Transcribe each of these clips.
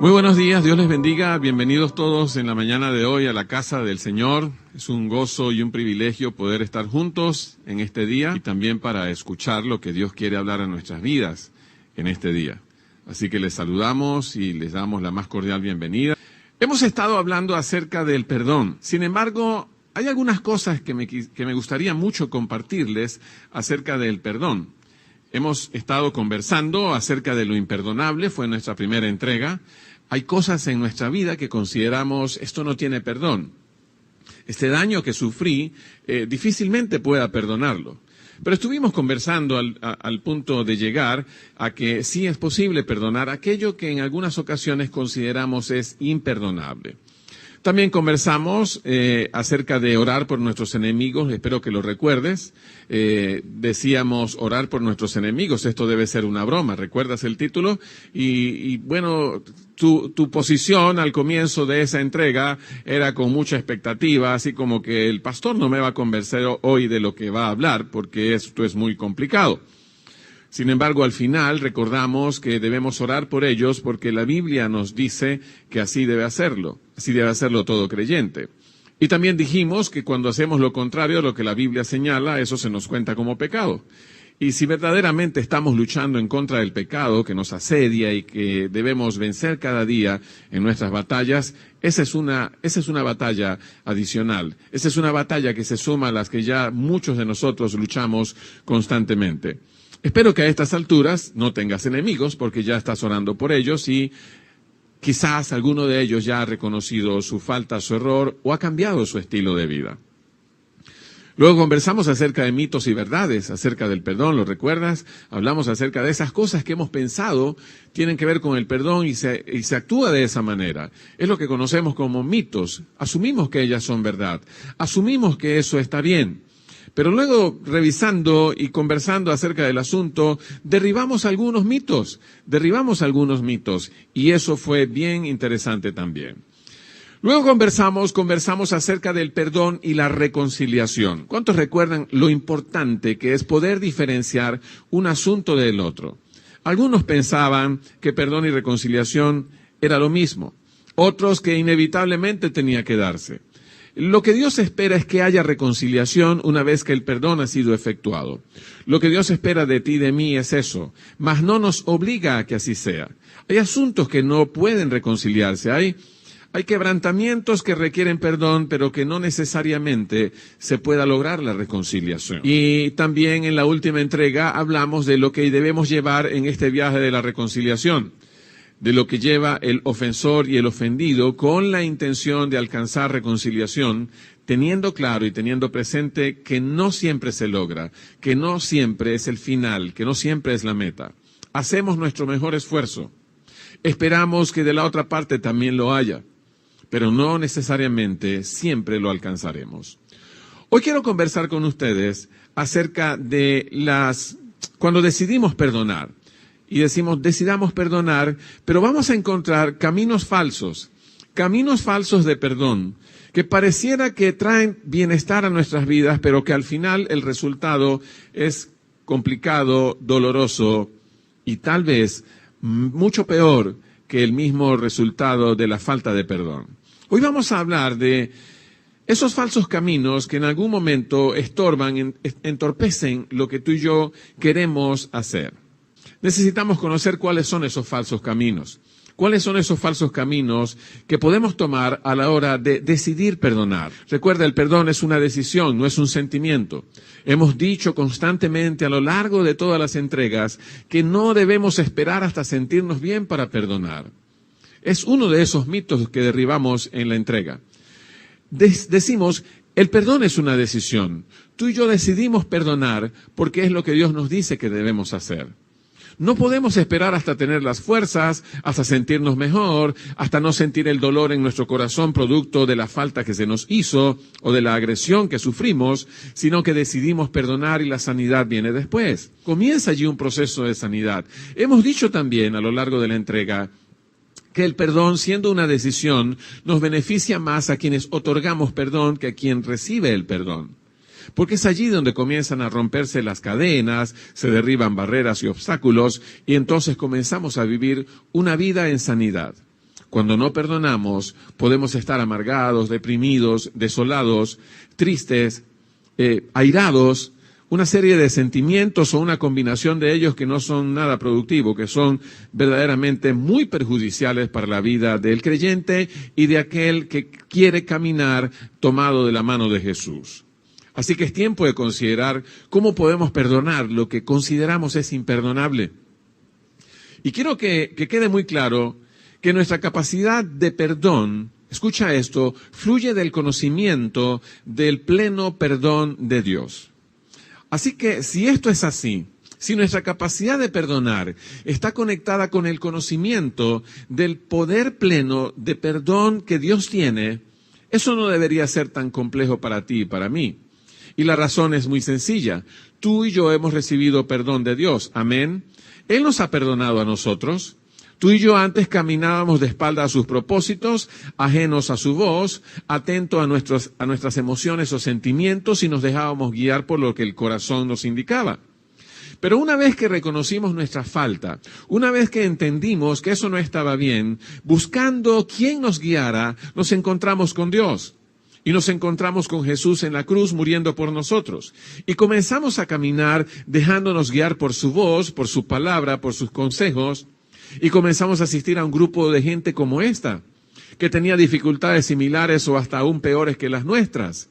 Muy buenos días, Dios les bendiga. Bienvenidos todos en la mañana de hoy a la casa del Señor. Es un gozo y un privilegio poder estar juntos en este día y también para escuchar lo que Dios quiere hablar a nuestras vidas en este día. Así que les saludamos y les damos la más cordial bienvenida. Hemos estado hablando acerca del perdón. Sin embargo, hay algunas cosas que me gustaría mucho compartirles acerca del perdón. Hemos estado conversando acerca de lo imperdonable, fue nuestra primera entrega. Hay cosas en nuestra vida que consideramos, esto no tiene perdón. Este daño que sufrí, difícilmente pueda perdonarlo. Pero estuvimos conversando al punto de llegar a que sí es posible perdonar aquello que en algunas ocasiones consideramos es imperdonable. También conversamos acerca de orar por nuestros enemigos, espero que lo recuerdes. Decíamos orar por nuestros enemigos, esto debe ser una broma, ¿recuerdas el título? Y bueno, tu posición al comienzo de esa entrega era con mucha expectativa, así como que el pastor no me va a convencer hoy de lo que va a hablar, porque esto es muy complicado. Sin embargo, al final recordamos que debemos orar por ellos porque la Biblia nos dice que así debe hacerlo todo creyente. Y también dijimos que cuando hacemos lo contrario a lo que la Biblia señala, eso se nos cuenta como pecado. Y si verdaderamente estamos luchando en contra del pecado que nos asedia y que debemos vencer cada día en nuestras batallas, esa es una batalla adicional. Esa es una batalla que se suma a las que ya muchos de nosotros luchamos constantemente. Espero que a estas alturas no tengas enemigos porque ya estás orando por ellos y quizás alguno de ellos ya ha reconocido su falta, su error o ha cambiado su estilo de vida. Luego conversamos acerca de mitos y verdades, acerca del perdón, ¿lo recuerdas? Hablamos acerca de esas cosas que hemos pensado tienen que ver con el perdón y se actúa de esa manera. Es lo que conocemos como mitos. Asumimos que ellas son verdad. Asumimos que eso está bien. Pero luego, revisando y conversando acerca del asunto, derribamos algunos mitos, y eso fue bien interesante también. Luego conversamos acerca del perdón y la reconciliación. ¿Cuántos recuerdan lo importante que es poder diferenciar un asunto del otro? Algunos pensaban que perdón y reconciliación era lo mismo, otros que inevitablemente tenía que darse. Lo que Dios espera es que haya reconciliación una vez que el perdón ha sido efectuado. Lo que Dios espera de ti y de mí es eso, mas no nos obliga a que así sea. Hay asuntos que no pueden reconciliarse, hay quebrantamientos que requieren perdón, pero que no necesariamente se pueda lograr la reconciliación. Y también en la última entrega hablamos de lo que debemos llevar en este viaje de la reconciliación, de lo que lleva el ofensor y el ofendido con la intención de alcanzar reconciliación, teniendo claro y teniendo presente que no siempre se logra, que no siempre es el final, que no siempre es la meta. Hacemos nuestro mejor esfuerzo. Esperamos que de la otra parte también lo haya, pero no necesariamente siempre lo alcanzaremos. Hoy quiero conversar con ustedes acerca de cuando decidimos perdonar. Y decimos, decidamos perdonar, pero vamos a encontrar caminos falsos de perdón, que pareciera que traen bienestar a nuestras vidas, pero que al final el resultado es complicado, doloroso y tal vez mucho peor que el mismo resultado de la falta de perdón. Hoy vamos a hablar de esos falsos caminos que en algún momento estorban, entorpecen lo que tú y yo queremos hacer. Necesitamos conocer cuáles son esos falsos caminos. ¿Cuáles son esos falsos caminos que podemos tomar a la hora de decidir perdonar? Recuerda, el perdón es una decisión, no es un sentimiento. Hemos dicho constantemente a lo largo de todas las entregas que no debemos esperar hasta sentirnos bien para perdonar. Es uno de esos mitos que derribamos en la entrega. Decimos, el perdón es una decisión. Tú y yo decidimos perdonar porque es lo que Dios nos dice que debemos hacer. No podemos esperar hasta tener las fuerzas, hasta sentirnos mejor, hasta no sentir el dolor en nuestro corazón producto de la falta que se nos hizo o de la agresión que sufrimos, sino que decidimos perdonar y la sanidad viene después. Comienza allí un proceso de sanidad. Hemos dicho también a lo largo de la entrega que el perdón, siendo una decisión, nos beneficia más a quienes otorgamos perdón que a quien recibe el perdón. Porque es allí donde comienzan a romperse las cadenas, se derriban barreras y obstáculos, y entonces comenzamos a vivir una vida en sanidad. Cuando no perdonamos, podemos estar amargados, deprimidos, desolados, tristes, airados, una serie de sentimientos o una combinación de ellos que no son nada productivos, que son verdaderamente muy perjudiciales para la vida del creyente y de aquel que quiere caminar tomado de la mano de Jesús. Así que es tiempo de considerar cómo podemos perdonar lo que consideramos es imperdonable. Y quiero que quede muy claro que nuestra capacidad de perdón, escucha esto, fluye del conocimiento del pleno perdón de Dios. Así que si esto es así, si nuestra capacidad de perdonar está conectada con el conocimiento del poder pleno de perdón que Dios tiene, eso no debería ser tan complejo para ti y para mí. Y la razón es muy sencilla. Tú y yo hemos recibido perdón de Dios. Amén. Él nos ha perdonado a nosotros. Tú y yo antes caminábamos de espalda a sus propósitos, ajenos a su voz, atentos a nuestras emociones o sentimientos y nos dejábamos guiar por lo que el corazón nos indicaba. Pero una vez que reconocimos nuestra falta, una vez que entendimos que eso no estaba bien, buscando quién nos guiara, nos encontramos con Dios. Y nos encontramos con Jesús en la cruz muriendo por nosotros. Y comenzamos a caminar dejándonos guiar por su voz, por su palabra, por sus consejos. Y comenzamos a asistir a un grupo de gente como esta, que tenía dificultades similares o hasta aún peores que las nuestras.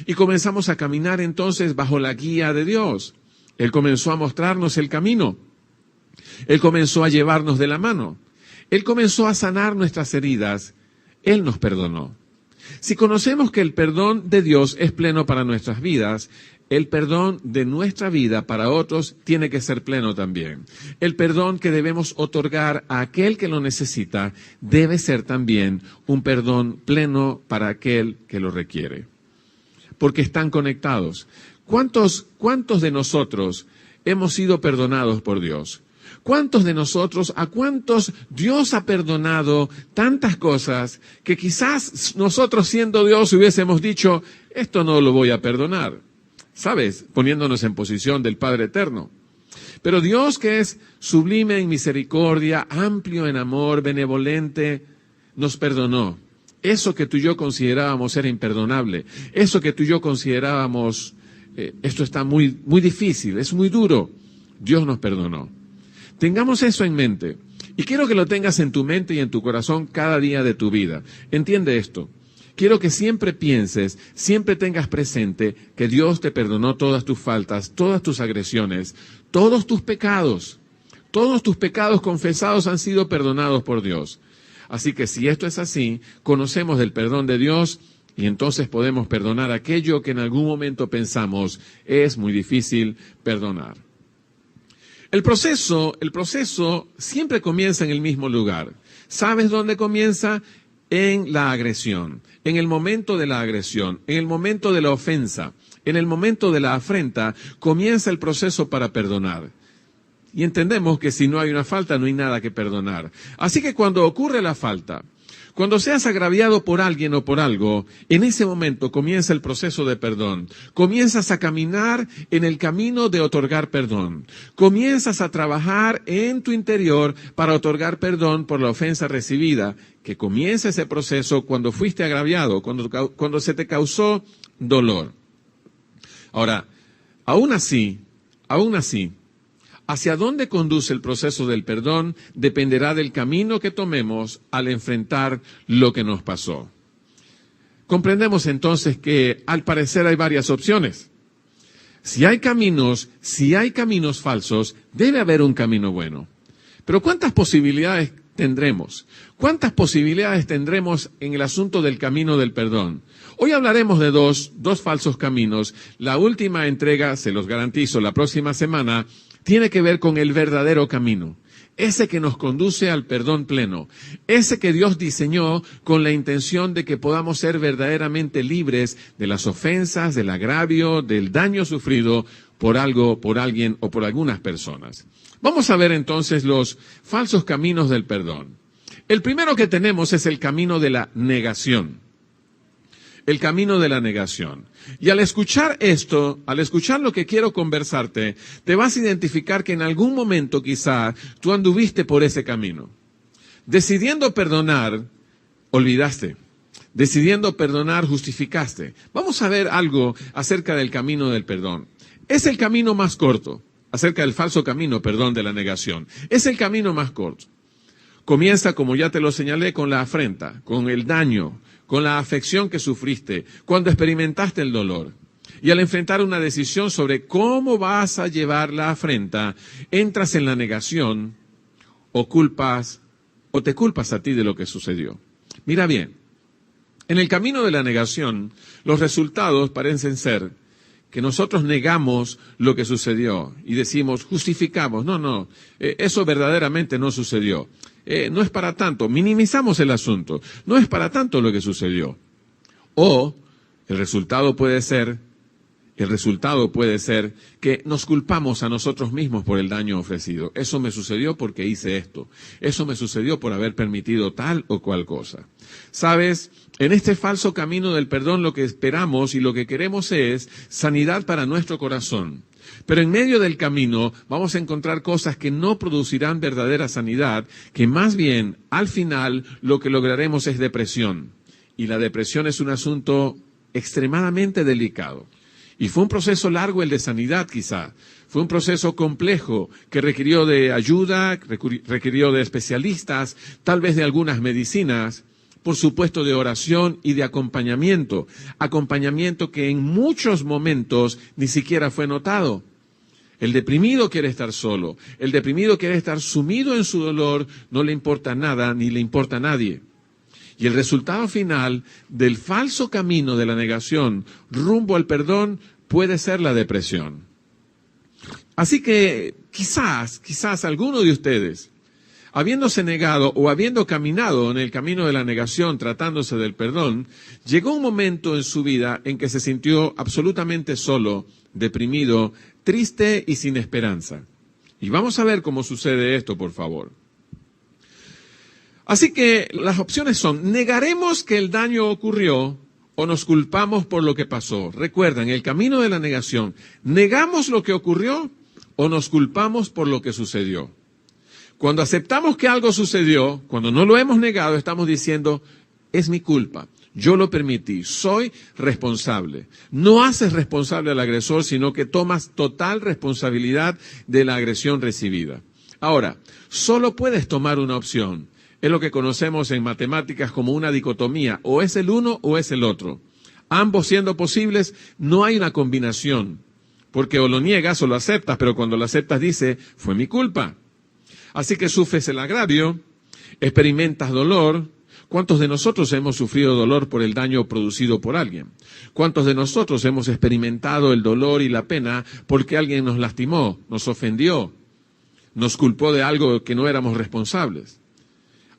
Y comenzamos a caminar entonces bajo la guía de Dios. Él comenzó a mostrarnos el camino. Él comenzó a llevarnos de la mano. Él comenzó a sanar nuestras heridas. Él nos perdonó. Si conocemos que el perdón de Dios es pleno para nuestras vidas, el perdón de nuestra vida para otros tiene que ser pleno también. El perdón que debemos otorgar a aquel que lo necesita debe ser también un perdón pleno para aquel que lo requiere. Porque están conectados. ¿Cuántos de nosotros hemos sido perdonados por Dios? ¿Cuántos de nosotros, a cuántos Dios ha perdonado tantas cosas que quizás nosotros siendo Dios hubiésemos dicho, esto no lo voy a perdonar? ¿Sabes? Poniéndonos en posición del Padre Eterno. Pero Dios, que es sublime en misericordia, amplio en amor, benevolente, nos perdonó. Eso que tú y yo considerábamos era imperdonable. Eso que tú y yo considerábamos, esto está muy, muy difícil, es muy duro. Dios nos perdonó. Tengamos eso en mente. Y quiero que lo tengas en tu mente y en tu corazón cada día de tu vida. Entiende esto. Quiero que siempre pienses, siempre tengas presente que Dios te perdonó todas tus faltas, todas tus agresiones, todos tus pecados. Todos tus pecados confesados han sido perdonados por Dios. Así que si esto es así, conocemos del perdón de Dios y entonces podemos perdonar aquello que en algún momento pensamos es muy difícil perdonar. El proceso siempre comienza en el mismo lugar. ¿Sabes dónde comienza? En la agresión, en el momento de la agresión, en el momento de la ofensa, en el momento de la afrenta, comienza el proceso para perdonar. Y entendemos que si no hay una falta, no hay nada que perdonar. Así que cuando ocurre la falta, cuando seas agraviado por alguien o por algo, en ese momento comienza el proceso de perdón. Comienzas a caminar en el camino de otorgar perdón. Comienzas a trabajar en tu interior para otorgar perdón por la ofensa recibida. Que comienza ese proceso cuando fuiste agraviado, cuando se te causó dolor. Ahora, aún así, hacia dónde conduce el proceso del perdón dependerá del camino que tomemos al enfrentar lo que nos pasó. Comprendemos entonces que al parecer hay varias opciones. Si hay caminos falsos, debe haber un camino bueno. Pero ¿cuántas posibilidades tendremos? ¿Cuántas posibilidades tendremos en el asunto del camino del perdón? Hoy hablaremos de dos falsos caminos. La última entrega, se los garantizo, la próxima semana, tiene que ver con el verdadero camino. Ese que nos conduce al perdón pleno. Ese que Dios diseñó con la intención de que podamos ser verdaderamente libres de las ofensas, del agravio, del daño sufrido por algo, por alguien o por algunas personas. Vamos a ver entonces los falsos caminos del perdón. El primero que tenemos es el camino de la negación. El camino de la negación. Y al escuchar esto, al escuchar lo que quiero conversarte, te vas a identificar que en algún momento quizá tú anduviste por ese camino. Decidiendo perdonar, olvidaste. Decidiendo perdonar, justificaste. Vamos a ver algo acerca del camino del perdón. Es el camino más corto, acerca del falso camino, perdón, de la negación. Es el camino más corto. Comienza, como ya te lo señalé, con la afrenta, con el daño, con la afección que sufriste, cuando experimentaste el dolor. Y al enfrentar una decisión sobre cómo vas a llevar la afrenta, entras en la negación o te culpas a ti de lo que sucedió. Mira bien, en el camino de la negación, los resultados parecen ser que nosotros negamos lo que sucedió y decimos, justificamos, no, eso verdaderamente no sucedió. No es para tanto, minimizamos el asunto, no es para tanto lo que sucedió. O el resultado puede ser que nos culpamos a nosotros mismos por el daño ofrecido. Eso me sucedió porque hice esto. Eso me sucedió por haber permitido tal o cual cosa. ¿Sabes? En este falso camino del perdón lo que esperamos y lo que queremos es sanidad para nuestro corazón. Pero en medio del camino vamos a encontrar cosas que no producirán verdadera sanidad, que más bien, al final, lo que lograremos es depresión. Y la depresión es un asunto extremadamente delicado. Y fue un proceso largo el de sanidad quizá. Fue un proceso complejo que requirió de ayuda, requirió de especialistas, tal vez de algunas medicinas, por supuesto de oración y de acompañamiento. Acompañamiento que en muchos momentos ni siquiera fue notado. El deprimido quiere estar solo. El deprimido quiere estar sumido en su dolor. No le importa nada ni le importa a nadie. Y el resultado final del falso camino de la negación rumbo al perdón puede ser la depresión. Así que quizás alguno de ustedes, habiéndose negado o habiendo caminado en el camino de la negación tratándose del perdón, llegó un momento en su vida en que se sintió absolutamente solo, deprimido, triste y sin esperanza. Y vamos a ver cómo sucede esto, por favor. Así que las opciones son, negaremos que el daño ocurrió o nos culpamos por lo que pasó. Recuerden, el camino de la negación, negamos lo que ocurrió o nos culpamos por lo que sucedió. Cuando aceptamos que algo sucedió, cuando no lo hemos negado, estamos diciendo, es mi culpa, yo lo permití, soy responsable. No haces responsable al agresor, sino que tomas total responsabilidad de la agresión recibida. Ahora, solo puedes tomar una opción. Es lo que conocemos en matemáticas como una dicotomía, o es el uno o es el otro. Ambos siendo posibles, no hay una combinación, porque o lo niegas o lo aceptas, pero cuando lo aceptas dice, fue mi culpa. Así que sufres el agravio, experimentas dolor. ¿Cuántos de nosotros hemos sufrido dolor por el daño producido por alguien? ¿Cuántos de nosotros hemos experimentado el dolor y la pena porque alguien nos lastimó, nos ofendió, nos culpó de algo que no éramos responsables?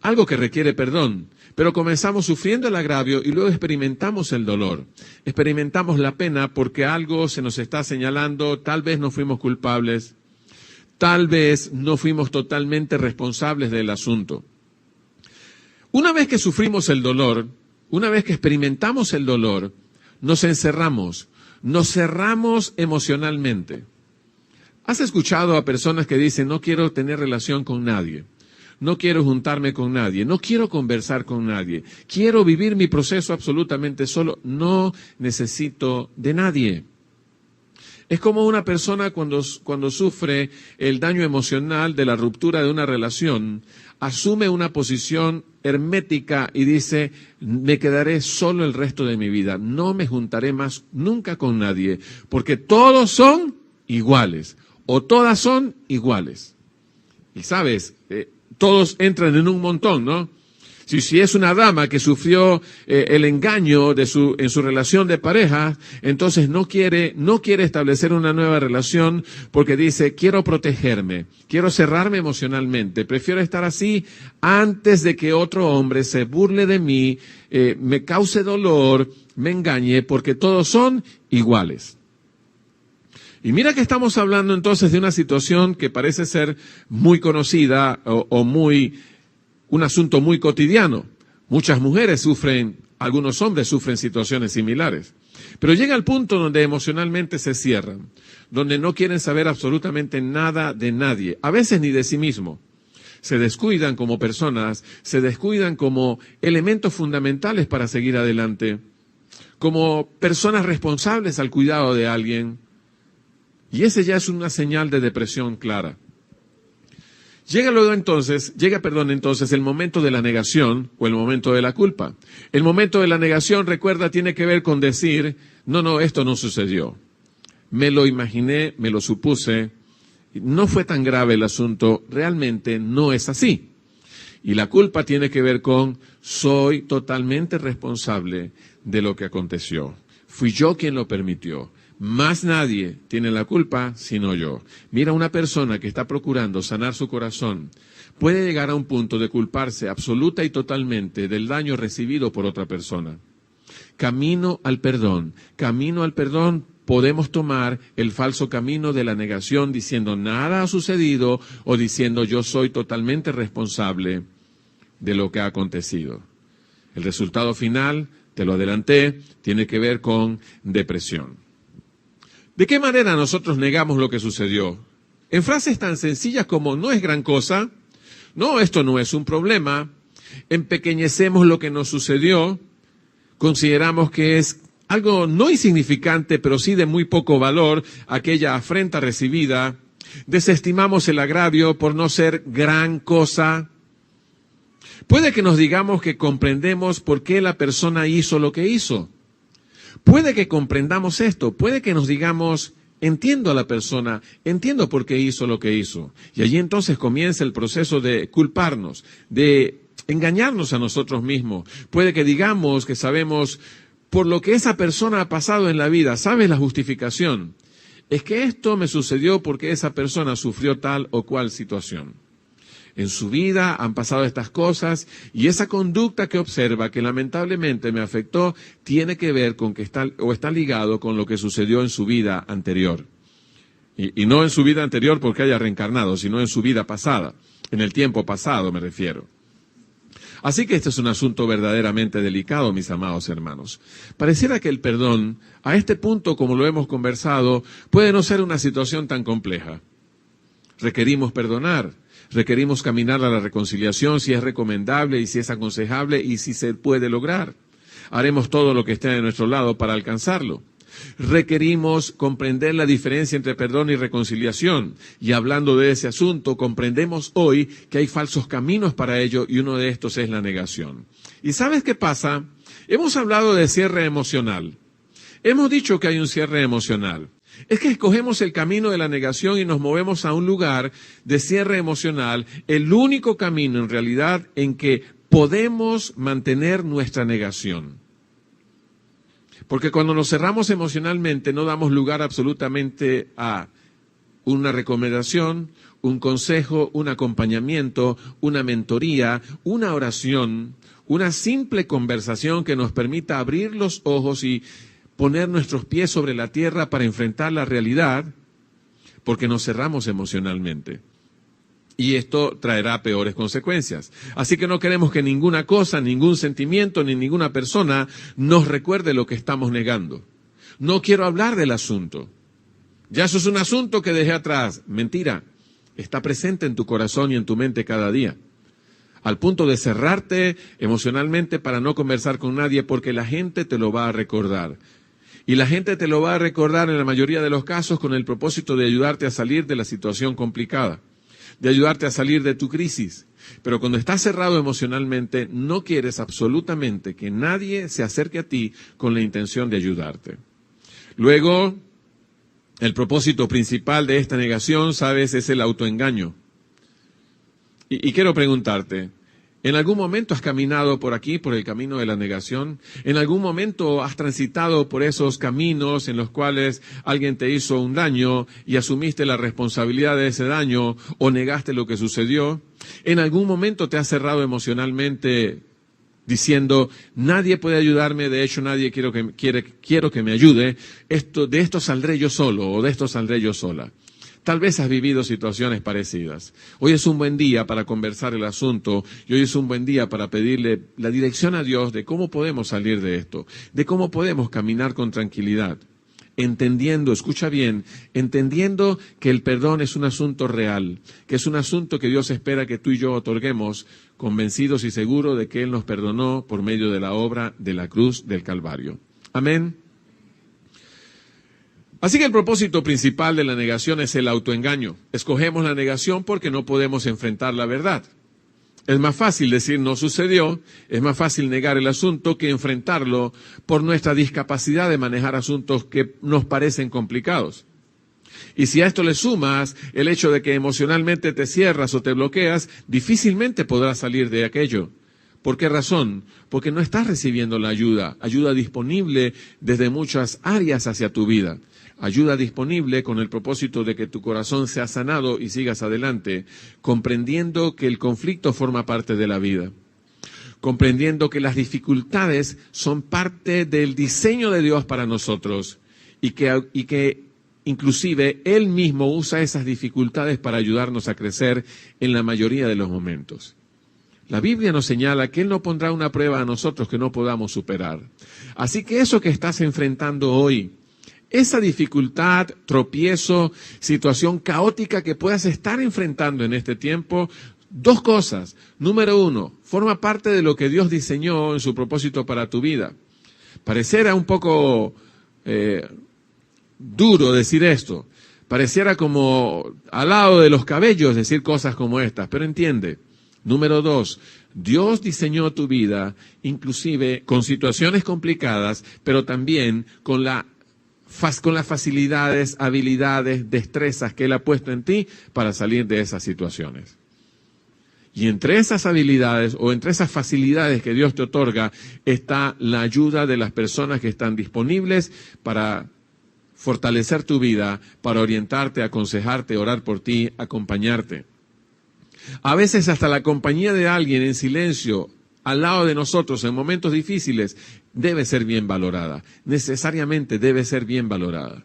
Algo que requiere perdón, pero comenzamos sufriendo el agravio y luego experimentamos el dolor. Experimentamos la pena porque algo se nos está señalando, tal vez no fuimos culpables, tal vez no fuimos totalmente responsables del asunto. Una vez que sufrimos el dolor, una vez que experimentamos el dolor, nos encerramos, nos cerramos emocionalmente. ¿Has escuchado a personas que dicen, no quiero tener relación con nadie? No quiero juntarme con nadie, no quiero conversar con nadie, quiero vivir mi proceso absolutamente solo, no necesito de nadie. Es como una persona cuando sufre el daño emocional de la ruptura de una relación, asume una posición hermética y dice, me quedaré solo el resto de mi vida, no me juntaré más nunca con nadie, porque todos son iguales, o todas son iguales. Y sabes, todos entran en un montón, ¿no? Si es una dama que sufrió el engaño en su relación de pareja, entonces no quiere establecer una nueva relación porque dice, quiero protegerme, quiero cerrarme emocionalmente, prefiero estar así antes de que otro hombre se burle de mí, me cause dolor, me engañe, porque todos son iguales. Y mira que estamos hablando entonces de una situación que parece ser muy conocida o un asunto muy cotidiano. Muchas mujeres sufren, algunos hombres sufren situaciones similares. Pero llega el punto donde emocionalmente se cierran, donde no quieren saber absolutamente nada de nadie, a veces ni de sí mismo. se descuidan como personas, se descuidan como elementos fundamentales para seguir adelante, como personas responsables al cuidado de alguien. Y ese ya es una señal de depresión clara. Llega entonces el momento de la negación o el momento de la culpa. El momento de la negación, recuerda, tiene que ver con decir, no, esto no sucedió. Me lo imaginé, me lo supuse, no fue tan grave el asunto, realmente no es así. Y la culpa tiene que ver con, soy totalmente responsable de lo que aconteció. Fui yo quien lo permitió. Más nadie tiene la culpa sino yo. Mira, una persona que está procurando sanar su corazón puede llegar a un punto de culparse absoluta y totalmente del daño recibido por otra persona. Camino al perdón, podemos tomar el falso camino de la negación diciendo nada ha sucedido o diciendo yo soy totalmente responsable de lo que ha acontecido. El resultado final, te lo adelanté, tiene que ver con depresión. ¿De qué manera nosotros negamos lo que sucedió? En frases tan sencillas como no es gran cosa, no, esto no es un problema, empequeñecemos lo que nos sucedió, consideramos que es algo no insignificante, pero sí de muy poco valor, aquella afrenta recibida, desestimamos el agravio por no ser gran cosa. Puede que nos digamos que comprendemos por qué la persona hizo lo que hizo. Puede que comprendamos esto, puede que nos digamos, entiendo a la persona, entiendo por qué hizo lo que hizo. Y allí entonces comienza el proceso de culparnos, de engañarnos a nosotros mismos. Puede que digamos que sabemos por lo que esa persona ha pasado en la vida. ¿Sabes la justificación? Es que esto me sucedió porque esa persona sufrió tal o cual situación. En su vida han pasado estas cosas y esa conducta que observa, que lamentablemente me afectó, tiene que ver con que está ligado con lo que sucedió en su vida anterior. Y no en su vida anterior porque haya reencarnado, sino en su vida pasada, en el tiempo pasado me refiero. Así que este es un asunto verdaderamente delicado, mis amados hermanos. Pareciera que el perdón, a este punto, como lo hemos conversado, puede no ser una situación tan compleja. Requerimos perdonar. Requerimos caminar a la reconciliación si es recomendable y si es aconsejable y si se puede lograr. Haremos todo lo que esté de nuestro lado para alcanzarlo. Requerimos comprender la diferencia entre perdón y reconciliación. Y hablando de ese asunto, comprendemos hoy que hay falsos caminos para ello y uno de estos es la negación. ¿Y sabes qué pasa? Hemos hablado de cierre emocional. Hemos dicho que hay un cierre emocional. Es que escogemos el camino de la negación y nos movemos a un lugar de cierre emocional, el único camino en realidad en que podemos mantener nuestra negación. Porque cuando nos cerramos emocionalmente no damos lugar absolutamente a una recomendación, un consejo, un acompañamiento, una mentoría, una oración, una simple conversación que nos permita abrir los ojos y poner nuestros pies sobre la tierra para enfrentar la realidad, porque nos cerramos emocionalmente. Y esto traerá peores consecuencias. Así que no queremos que ninguna cosa, ningún sentimiento, ni ninguna persona nos recuerde lo que estamos negando. No quiero hablar del asunto. Ya eso es un asunto que dejé atrás. Mentira. Está presente en tu corazón y en tu mente cada día. Al punto de cerrarte emocionalmente para no conversar con nadie, porque la gente te lo va a recordar. Y la gente te lo va a recordar en la mayoría de los casos con el propósito de ayudarte a salir de la situación complicada, de ayudarte a salir de tu crisis. Pero cuando estás cerrado emocionalmente, no quieres absolutamente que nadie se acerque a ti con la intención de ayudarte. Luego, el propósito principal de esta negación, ¿sabes?, es el autoengaño. Y quiero preguntarte, ¿en algún momento has caminado por aquí, por el camino de la negación? ¿En algún momento has transitado por esos caminos en los cuales alguien te hizo un daño y asumiste la responsabilidad de ese daño o negaste lo que sucedió? ¿En algún momento te has cerrado emocionalmente diciendo, nadie puede ayudarme, de hecho nadie quiero que me ayude, de esto saldré yo solo o de esto saldré yo sola? Tal vez has vivido situaciones parecidas. Hoy es un buen día para conversar el asunto y hoy es un buen día para pedirle la dirección a Dios de cómo podemos salir de esto, de cómo podemos caminar con tranquilidad. entendiendo, escucha bien, entendiendo que el perdón es un asunto real, que es un asunto que Dios espera que tú y yo otorguemos, convencidos y seguros de que Él nos perdonó por medio de la obra de la cruz del Calvario. Amén. Así que el propósito principal de la negación es el autoengaño. Escogemos la negación porque no podemos enfrentar la verdad. Es más fácil decir no sucedió, es más fácil negar el asunto que enfrentarlo por nuestra discapacidad de manejar asuntos que nos parecen complicados. Y si a esto le sumas el hecho de que emocionalmente te cierras o te bloqueas, difícilmente podrás salir de aquello. ¿Por qué razón? Porque no estás recibiendo la ayuda disponible desde muchas áreas hacia tu vida. Ayuda disponible con el propósito de que tu corazón sea sanado y sigas adelante, comprendiendo que el conflicto forma parte de la vida, comprendiendo que las dificultades son parte del diseño de Dios para nosotros y que inclusive Él mismo usa esas dificultades para ayudarnos a crecer en la mayoría de los momentos. La Biblia nos señala que Él no pondrá una prueba a nosotros que no podamos superar. Así que eso que estás enfrentando hoy, esa dificultad, tropiezo, situación caótica que puedas estar enfrentando en este tiempo, dos cosas. Número uno, forma parte de lo que Dios diseñó en su propósito para tu vida. Pareciera un poco duro decir esto. Pareciera como al lado de los cabellos decir cosas como estas, pero entiende. Número dos, Dios diseñó tu vida inclusive con situaciones complicadas, pero también con las facilidades, habilidades, destrezas que Él ha puesto en ti para salir de esas situaciones. Y entre esas habilidades o entre esas facilidades que Dios te otorga está la ayuda de las personas que están disponibles para fortalecer tu vida, para orientarte, aconsejarte, orar por ti, acompañarte. A veces hasta la compañía de alguien en silencio, al lado de nosotros en momentos difíciles, debe ser bien valorada. Necesariamente debe ser bien valorada.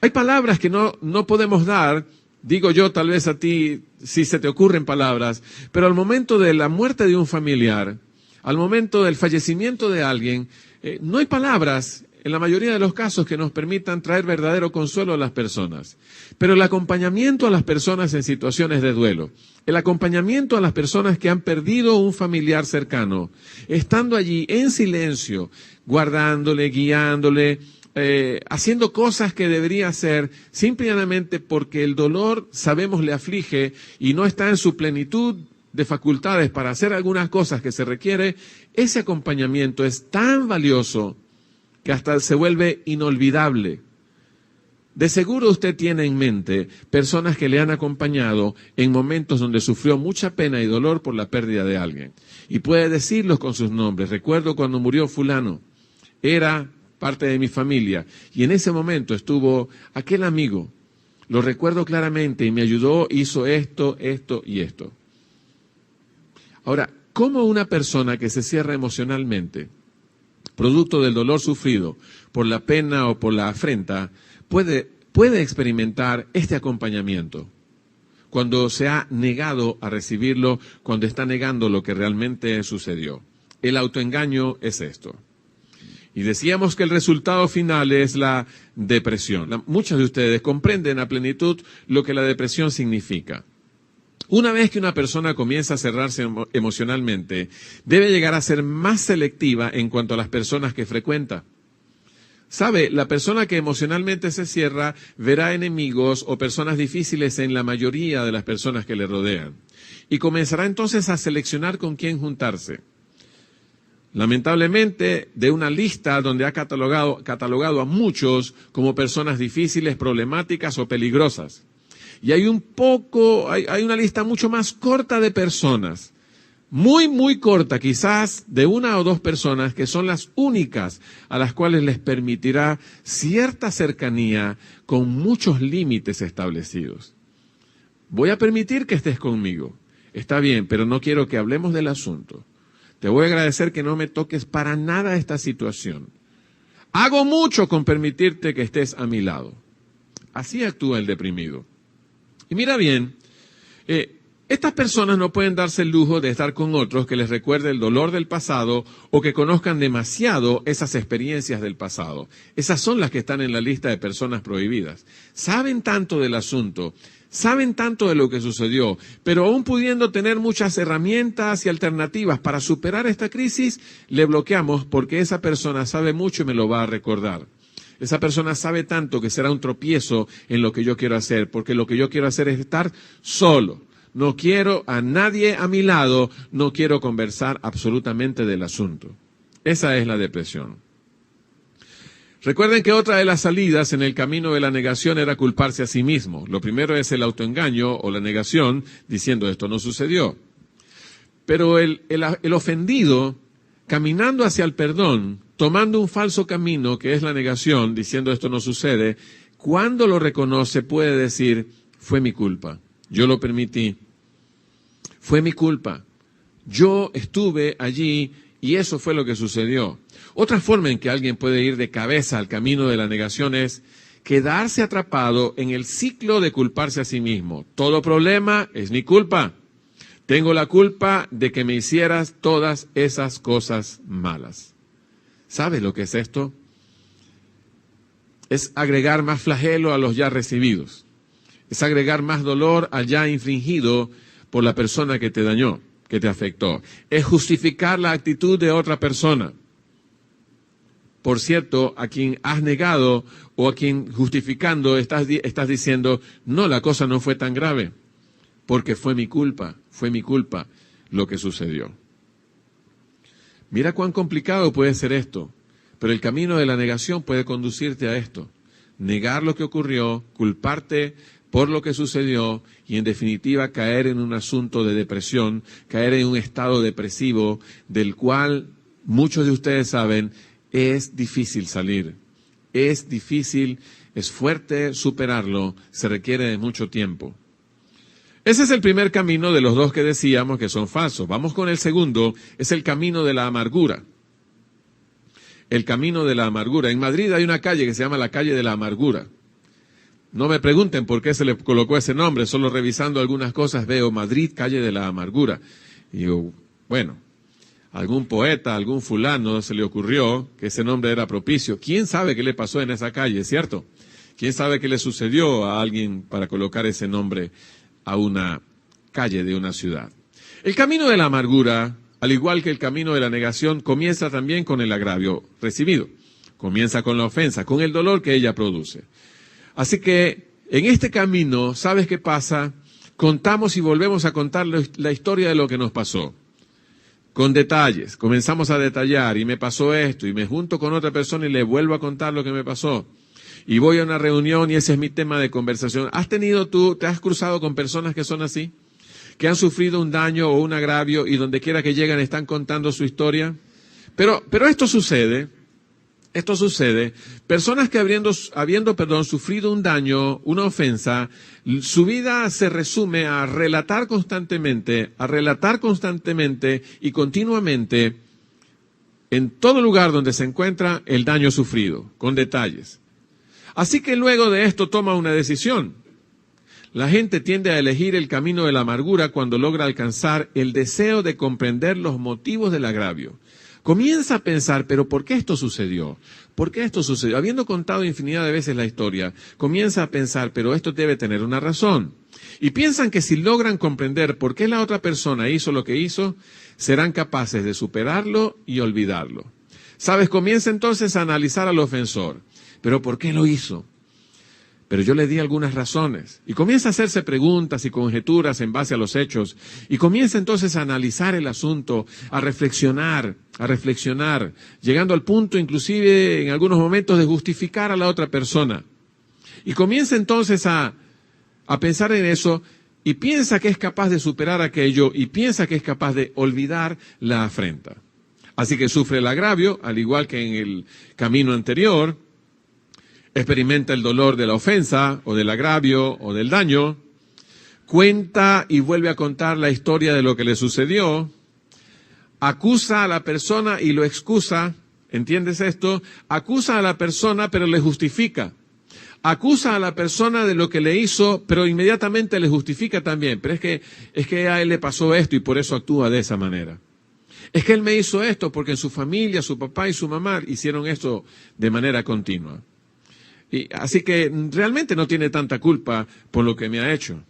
Hay palabras que no podemos dar, digo yo tal vez a ti, si se te ocurren palabras, pero al momento de la muerte de un familiar, al momento del fallecimiento de alguien, no hay palabras en la mayoría de los casos que nos permitan traer verdadero consuelo a las personas. Pero el acompañamiento a las personas en situaciones de duelo, el acompañamiento a las personas que han perdido un familiar cercano, estando allí en silencio, guardándole, guiándole, haciendo cosas que debería hacer simplemente porque el dolor, sabemos, le aflige y no está en su plenitud de facultades para hacer algunas cosas que se requiere, ese acompañamiento es tan valioso que hasta se vuelve inolvidable. De seguro usted tiene en mente personas que le han acompañado en momentos donde sufrió mucha pena y dolor por la pérdida de alguien. Y puede decirlos con sus nombres. Recuerdo cuando murió fulano, era parte de mi familia, y en ese momento estuvo aquel amigo. Lo recuerdo claramente y me ayudó, hizo esto, esto y esto. Ahora, ¿cómo una persona que se cierra emocionalmente, producto del dolor sufrido por la pena o por la afrenta, puede experimentar este acompañamiento cuando se ha negado a recibirlo, cuando está negando lo que realmente sucedió? El autoengaño es esto. Y decíamos que el resultado final es la depresión. Muchos de ustedes comprenden a plenitud lo que la depresión significa. Una vez que una persona comienza a cerrarse emocionalmente, debe llegar a ser más selectiva en cuanto a las personas que frecuenta. ¿Sabe? La persona que emocionalmente se cierra verá enemigos o personas difíciles en la mayoría de las personas que le rodean. Y comenzará entonces a seleccionar con quién juntarse. Lamentablemente, de una lista donde ha catalogado a muchos como personas difíciles, problemáticas o peligrosas. Y hay una lista mucho más corta de personas, muy corta, quizás de una o dos personas que son las únicas a las cuales les permitirá cierta cercanía con muchos límites establecidos. Voy a permitir que estés conmigo, está bien, pero no quiero que hablemos del asunto. Te voy a agradecer que no me toques para nada esta situación. Hago mucho con permitirte que estés a mi lado. Así actúa el deprimido. Y mira bien, Estas personas no pueden darse el lujo de estar con otros que les recuerde el dolor del pasado o que conozcan demasiado esas experiencias del pasado. Esas son las que están en la lista de personas prohibidas. Saben tanto del asunto, saben tanto de lo que sucedió, pero aún pudiendo tener muchas herramientas y alternativas para superar esta crisis, le bloqueamos porque esa persona sabe mucho y me lo va a recordar. Esa persona sabe tanto que será un tropiezo en lo que yo quiero hacer, porque lo que yo quiero hacer es estar solo. No quiero a nadie a mi lado, no quiero conversar absolutamente del asunto. Esa es la depresión. Recuerden que otra de las salidas en el camino de la negación era culparse a sí mismo. Lo primero es el autoengaño o la negación, diciendo esto no sucedió. Pero el ofendido, caminando hacia el perdón, tomando un falso camino que es la negación, diciendo esto no sucede, cuando lo reconoce puede decir, fue mi culpa, yo lo permití, fue mi culpa, yo estuve allí y eso fue lo que sucedió. Otra forma en que alguien puede ir de cabeza al camino de la negación es quedarse atrapado en el ciclo de culparse a sí mismo. Todo problema es mi culpa. Tengo la culpa de que me hicieras todas esas cosas malas. ¿Sabes lo que es esto? Es agregar más flagelo a los ya recibidos. Es agregar más dolor al ya infringido por la persona que te dañó, que te afectó. Es justificar la actitud de otra persona. Por cierto, a quien has negado o a quien justificando estás diciendo, no, la cosa no fue tan grave, porque fue mi culpa lo que sucedió. Mira cuán complicado puede ser esto, pero el camino de la negación puede conducirte a esto. Negar lo que ocurrió, culparte por lo que sucedió y en definitiva caer en un asunto de depresión, caer en un estado depresivo del cual muchos de ustedes saben es difícil salir, es difícil, es fuerte superarlo, se requiere de mucho tiempo. Ese es el primer camino de los dos que decíamos que son falsos. Vamos con el segundo, es el camino de la amargura. El camino de la amargura. En Madrid hay una calle que se llama la calle de la amargura. No me pregunten por qué se le colocó ese nombre, solo revisando algunas cosas veo Madrid, calle de la amargura. Y digo, bueno, algún poeta, algún fulano se le ocurrió que ese nombre era propicio. ¿Quién sabe qué le pasó en esa calle, cierto? ¿Quién sabe qué le sucedió a alguien para colocar ese nombre a una calle de una ciudad? El camino de la amargura, al igual que el camino de la negación, comienza también con el agravio recibido. Comienza con la ofensa, con el dolor que ella produce. Así que en este camino, ¿sabes qué pasa? Contamos y volvemos a contar la historia de lo que nos pasó. Con detalles, comenzamos a detallar, y me pasó esto, y me junto con otra persona y le vuelvo a contar lo que me pasó. Y voy a una reunión y ese es mi tema de conversación. ¿Te has cruzado con personas que son así? ¿Que han sufrido un daño o un agravio y donde quiera que llegan están contando su historia? Pero esto sucede, personas que habiendo sufrido un daño, una ofensa, su vida se resume a relatar constantemente y continuamente en todo lugar donde se encuentra el daño sufrido, con detalles. Así que luego de esto toma una decisión. La gente tiende a elegir el camino de la amargura cuando logra alcanzar el deseo de comprender los motivos del agravio. Comienza a pensar, pero ¿por qué esto sucedió? ¿Por qué esto sucedió? Habiendo contado infinidad de veces la historia, comienza a pensar, pero esto debe tener una razón. Y piensan que si logran comprender por qué la otra persona hizo lo que hizo, serán capaces de superarlo y olvidarlo. ¿Sabes? Comienza entonces a analizar al ofensor. ¿Pero por qué lo hizo? Pero yo le di algunas razones. Y comienza a hacerse preguntas y conjeturas en base a los hechos. Y comienza entonces a analizar el asunto, a reflexionar, llegando al punto inclusive en algunos momentos de justificar a la otra persona. Y comienza entonces a pensar en eso y piensa que es capaz de superar aquello y piensa que es capaz de olvidar la afrenta. Así que sufre el agravio, al igual que en el camino anterior. Experimenta el dolor de la ofensa, o del agravio, o del daño, cuenta y vuelve a contar la historia de lo que le sucedió, acusa a la persona y lo excusa, ¿entiendes esto? Acusa a la persona pero le justifica. acusa a la persona de lo que le hizo, pero inmediatamente le justifica también. Pero es que a él le pasó esto y por eso actúa de esa manera. Es que él me hizo esto porque en su familia, su papá y su mamá hicieron esto de manera continua. Y así que realmente no tiene tanta culpa por lo que me ha hecho.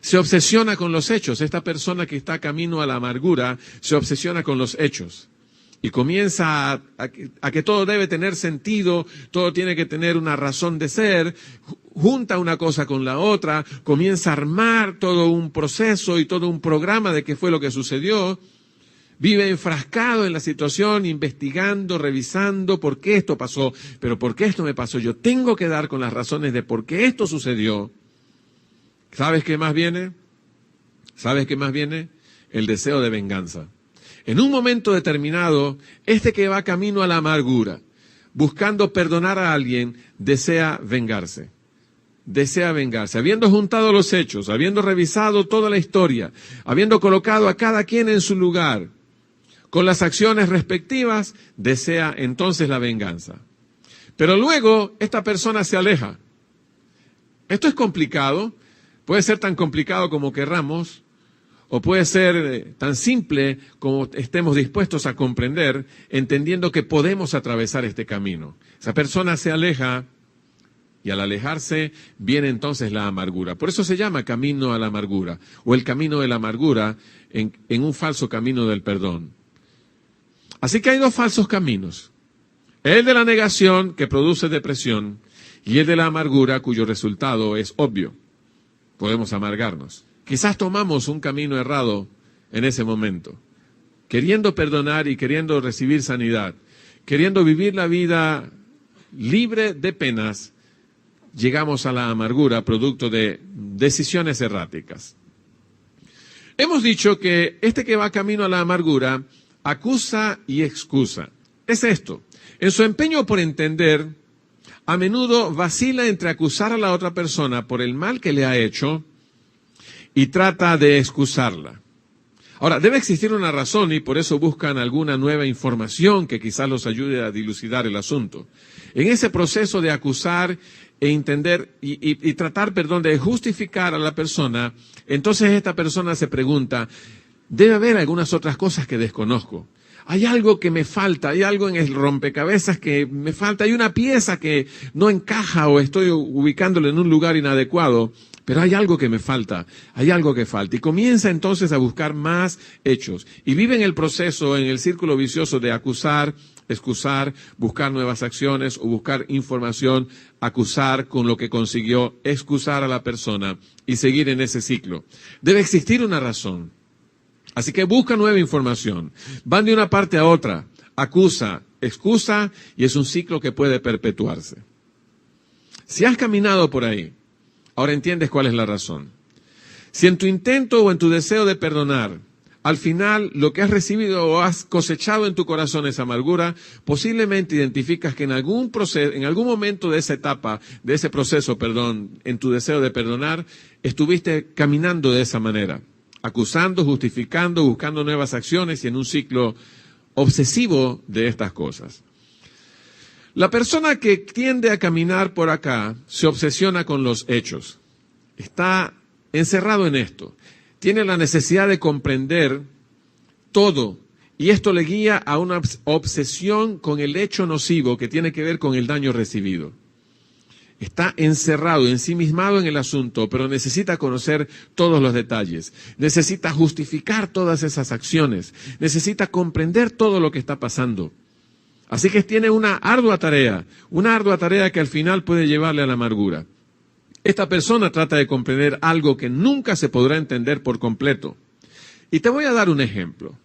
Se obsesiona con los hechos. Esta persona que está camino a la amargura se obsesiona con los hechos. Y comienza a que todo debe tener sentido, todo tiene que tener una razón de ser, junta una cosa con la otra, comienza a armar todo un proceso y todo un programa de qué fue lo que sucedió. Vive enfrascado en la situación, investigando, revisando por qué esto pasó, pero por qué esto me pasó. Yo tengo que dar con las razones de por qué esto sucedió. ¿Sabes qué más viene? ¿Sabes qué más viene? El deseo de venganza. En un momento determinado, este que va camino a la amargura, buscando perdonar a alguien, desea vengarse. Desea vengarse. Habiendo juntado los hechos, habiendo revisado toda la historia, habiendo colocado a cada quien en su lugar, con las acciones respectivas, desea entonces la venganza. Pero luego esta persona se aleja. Esto es complicado, puede ser tan complicado como querramos, o puede ser tan simple como estemos dispuestos a comprender, entendiendo que podemos atravesar este camino. Esa persona se aleja y al alejarse viene entonces la amargura. Por eso se llama camino a la amargura, o el camino de la amargura en un falso camino del perdón. Así que hay dos falsos caminos. El de la negación, que produce depresión, y el de la amargura, cuyo resultado es obvio. Podemos amargarnos. Quizás tomamos un camino errado en ese momento, queriendo perdonar y queriendo recibir sanidad, queriendo vivir la vida libre de penas, llegamos a la amargura producto de decisiones erráticas. Hemos dicho que este que va camino a la amargura acusa y excusa. Es esto. En su empeño por entender, a menudo vacila entre acusar a la otra persona por el mal que le ha hecho y trata de excusarla. Ahora, debe existir una razón y por eso buscan alguna nueva información que quizás los ayude a dilucidar el asunto. En ese proceso de acusar e entender y tratar, de justificar a la persona, entonces esta persona se pregunta, debe haber algunas otras cosas que desconozco. Hay algo que me falta, hay algo en el rompecabezas que me falta, hay una pieza que no encaja o estoy ubicándolo en un lugar inadecuado, pero hay algo que me falta, hay algo que falta. Y comienza entonces a buscar más hechos. Y vive en el proceso, en el círculo vicioso de acusar, excusar, buscar nuevas acciones o buscar información, acusar con lo que consiguió, excusar a la persona y seguir en ese ciclo. Debe existir una razón. Así que busca nueva información. Van de una parte a otra, acusa, excusa y es un ciclo que puede perpetuarse. Si has caminado por ahí, ahora entiendes cuál es la razón. Si en tu intento o en tu deseo de perdonar, al final lo que has recibido o has cosechado en tu corazón es amargura, posiblemente identificas que en algún momento de esa etapa, de ese proceso, en tu deseo de perdonar, estuviste caminando de esa manera, acusando, justificando, buscando nuevas acciones y en un ciclo obsesivo de estas cosas. La persona que tiende a caminar por acá se obsesiona con los hechos. Está encerrado en esto. Tiene la necesidad de comprender todo. Y esto le guía a una obsesión con el hecho nocivo que tiene que ver con el daño recibido. Está encerrado, ensimismado en el asunto, pero necesita conocer todos los detalles. Necesita justificar todas esas acciones. Necesita comprender todo lo que está pasando. Así que tiene una ardua tarea que al final puede llevarle a la amargura. Esta persona trata de comprender algo que nunca se podrá entender por completo. Y te voy a dar un ejemplo.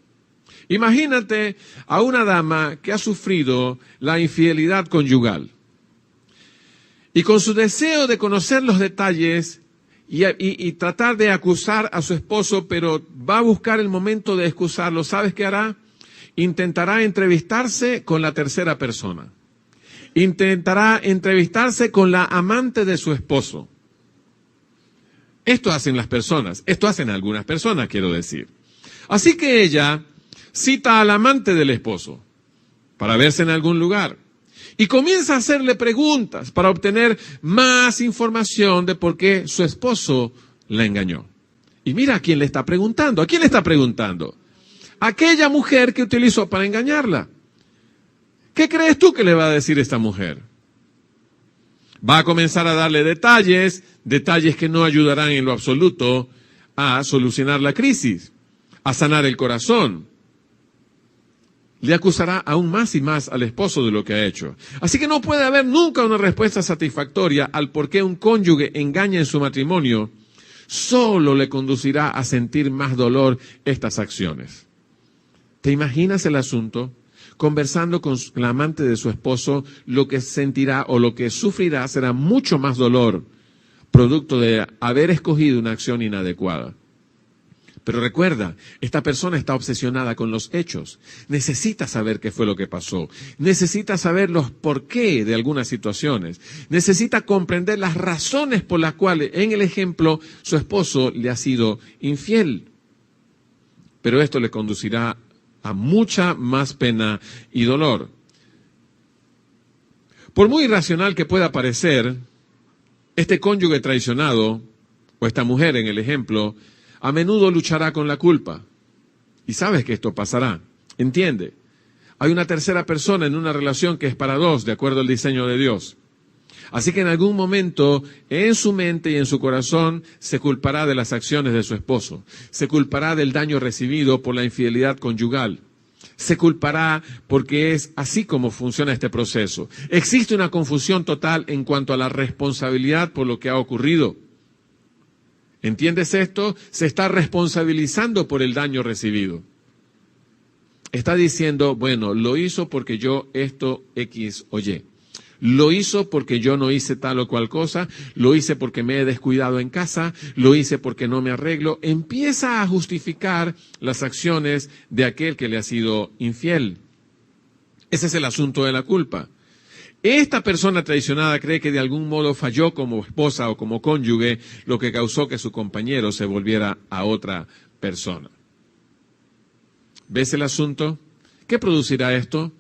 Imagínate a una dama que ha sufrido la infidelidad conyugal. Y con su deseo de conocer los detalles y tratar de acusar a su esposo, pero va a buscar el momento de excusarlo, ¿sabes qué hará? Intentará entrevistarse con la tercera persona. Intentará entrevistarse con la amante de su esposo. Esto hacen las personas, esto hacen algunas personas, quiero decir. Así que ella cita al amante del esposo para verse en algún lugar. Y comienza a hacerle preguntas para obtener más información de por qué su esposo la engañó. Y mira a quién le está preguntando. ¿A quién le está preguntando? Aquella mujer que utilizó para engañarla. ¿Qué crees tú que le va a decir esta mujer? Va a comenzar a darle detalles que no ayudarán en lo absoluto a solucionar la crisis, a sanar el corazón. Le acusará aún más y más al esposo de lo que ha hecho. Así que no puede haber nunca una respuesta satisfactoria al por qué un cónyuge engaña en su matrimonio. Solo le conducirá a sentir más dolor estas acciones. ¿Te imaginas el asunto? Conversando con la amante de su esposo, lo que sentirá o lo que sufrirá será mucho más dolor, producto de haber escogido una acción inadecuada. Pero recuerda, esta persona está obsesionada con los hechos. Necesita saber qué fue lo que pasó. Necesita saber los por qué de algunas situaciones. Necesita comprender las razones por las cuales, en el ejemplo, su esposo le ha sido infiel. Pero esto le conducirá a mucha más pena y dolor. Por muy irracional que pueda parecer, este cónyuge traicionado, o esta mujer en el ejemplo, a menudo luchará con la culpa. Y sabes que esto pasará. Entiende. Hay una tercera persona en una relación que es para dos, de acuerdo al diseño de Dios. Así que en algún momento, en su mente y en su corazón, se culpará de las acciones de su esposo. Se culpará del daño recibido por la infidelidad conyugal. Se culpará porque es así como funciona este proceso. Existe una confusión total en cuanto a la responsabilidad por lo que ha ocurrido. ¿Entiendes esto? Se está responsabilizando por el daño recibido. Está diciendo, bueno, lo hizo porque yo esto X o Y. Lo hizo porque yo no hice tal o cual cosa. Lo hice porque me he descuidado en casa. Lo hice porque no me arreglo. Empieza a justificar las acciones de aquel que le ha sido infiel. Ese es el asunto de la culpa. Esta persona traicionada cree que de algún modo falló como esposa o como cónyuge, lo que causó que su compañero se volviera a otra persona. ¿Ves el asunto? ¿Qué producirá esto?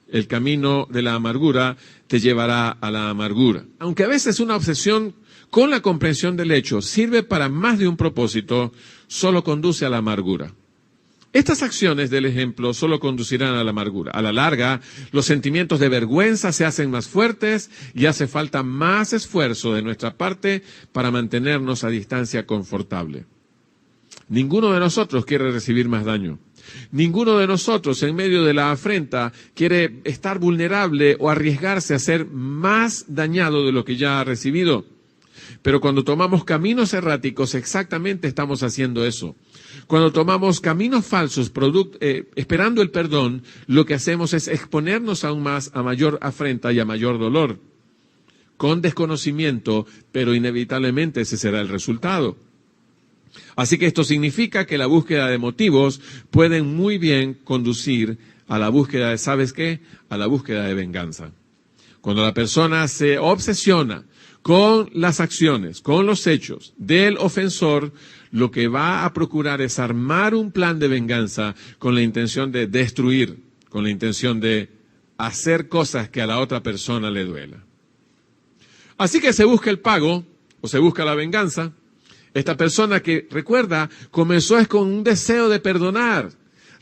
El camino de la amargura te llevará a la amargura. Aunque a veces una obsesión con la comprensión del hecho sirve para más de un propósito, solo conduce a la amargura. Estas acciones del ejemplo solo conducirán a la amargura. A la larga, los sentimientos de vergüenza se hacen más fuertes y hace falta más esfuerzo de nuestra parte para mantenernos a distancia confortable. Ninguno de nosotros quiere recibir más daño. Ninguno de nosotros, en medio de la afrenta, quiere estar vulnerable o arriesgarse a ser más dañado de lo que ya ha recibido. Pero cuando tomamos caminos erráticos, exactamente estamos haciendo eso. Cuando tomamos caminos falsos, esperando el perdón, lo que hacemos es exponernos aún más a mayor afrenta y a mayor dolor. Con desconocimiento, pero inevitablemente ese será el resultado. Así que esto significa que la búsqueda de motivos puede muy bien conducir a la búsqueda de, ¿sabes qué? A la búsqueda de venganza. Cuando la persona se obsesiona con las acciones, con los hechos del ofensor, lo que va a procurar es armar un plan de venganza con la intención de destruir, con la intención de hacer cosas que a la otra persona le duela. Así que se busca el pago o se busca la venganza. Esta persona que, recuerda, comenzó es con un deseo de perdonar.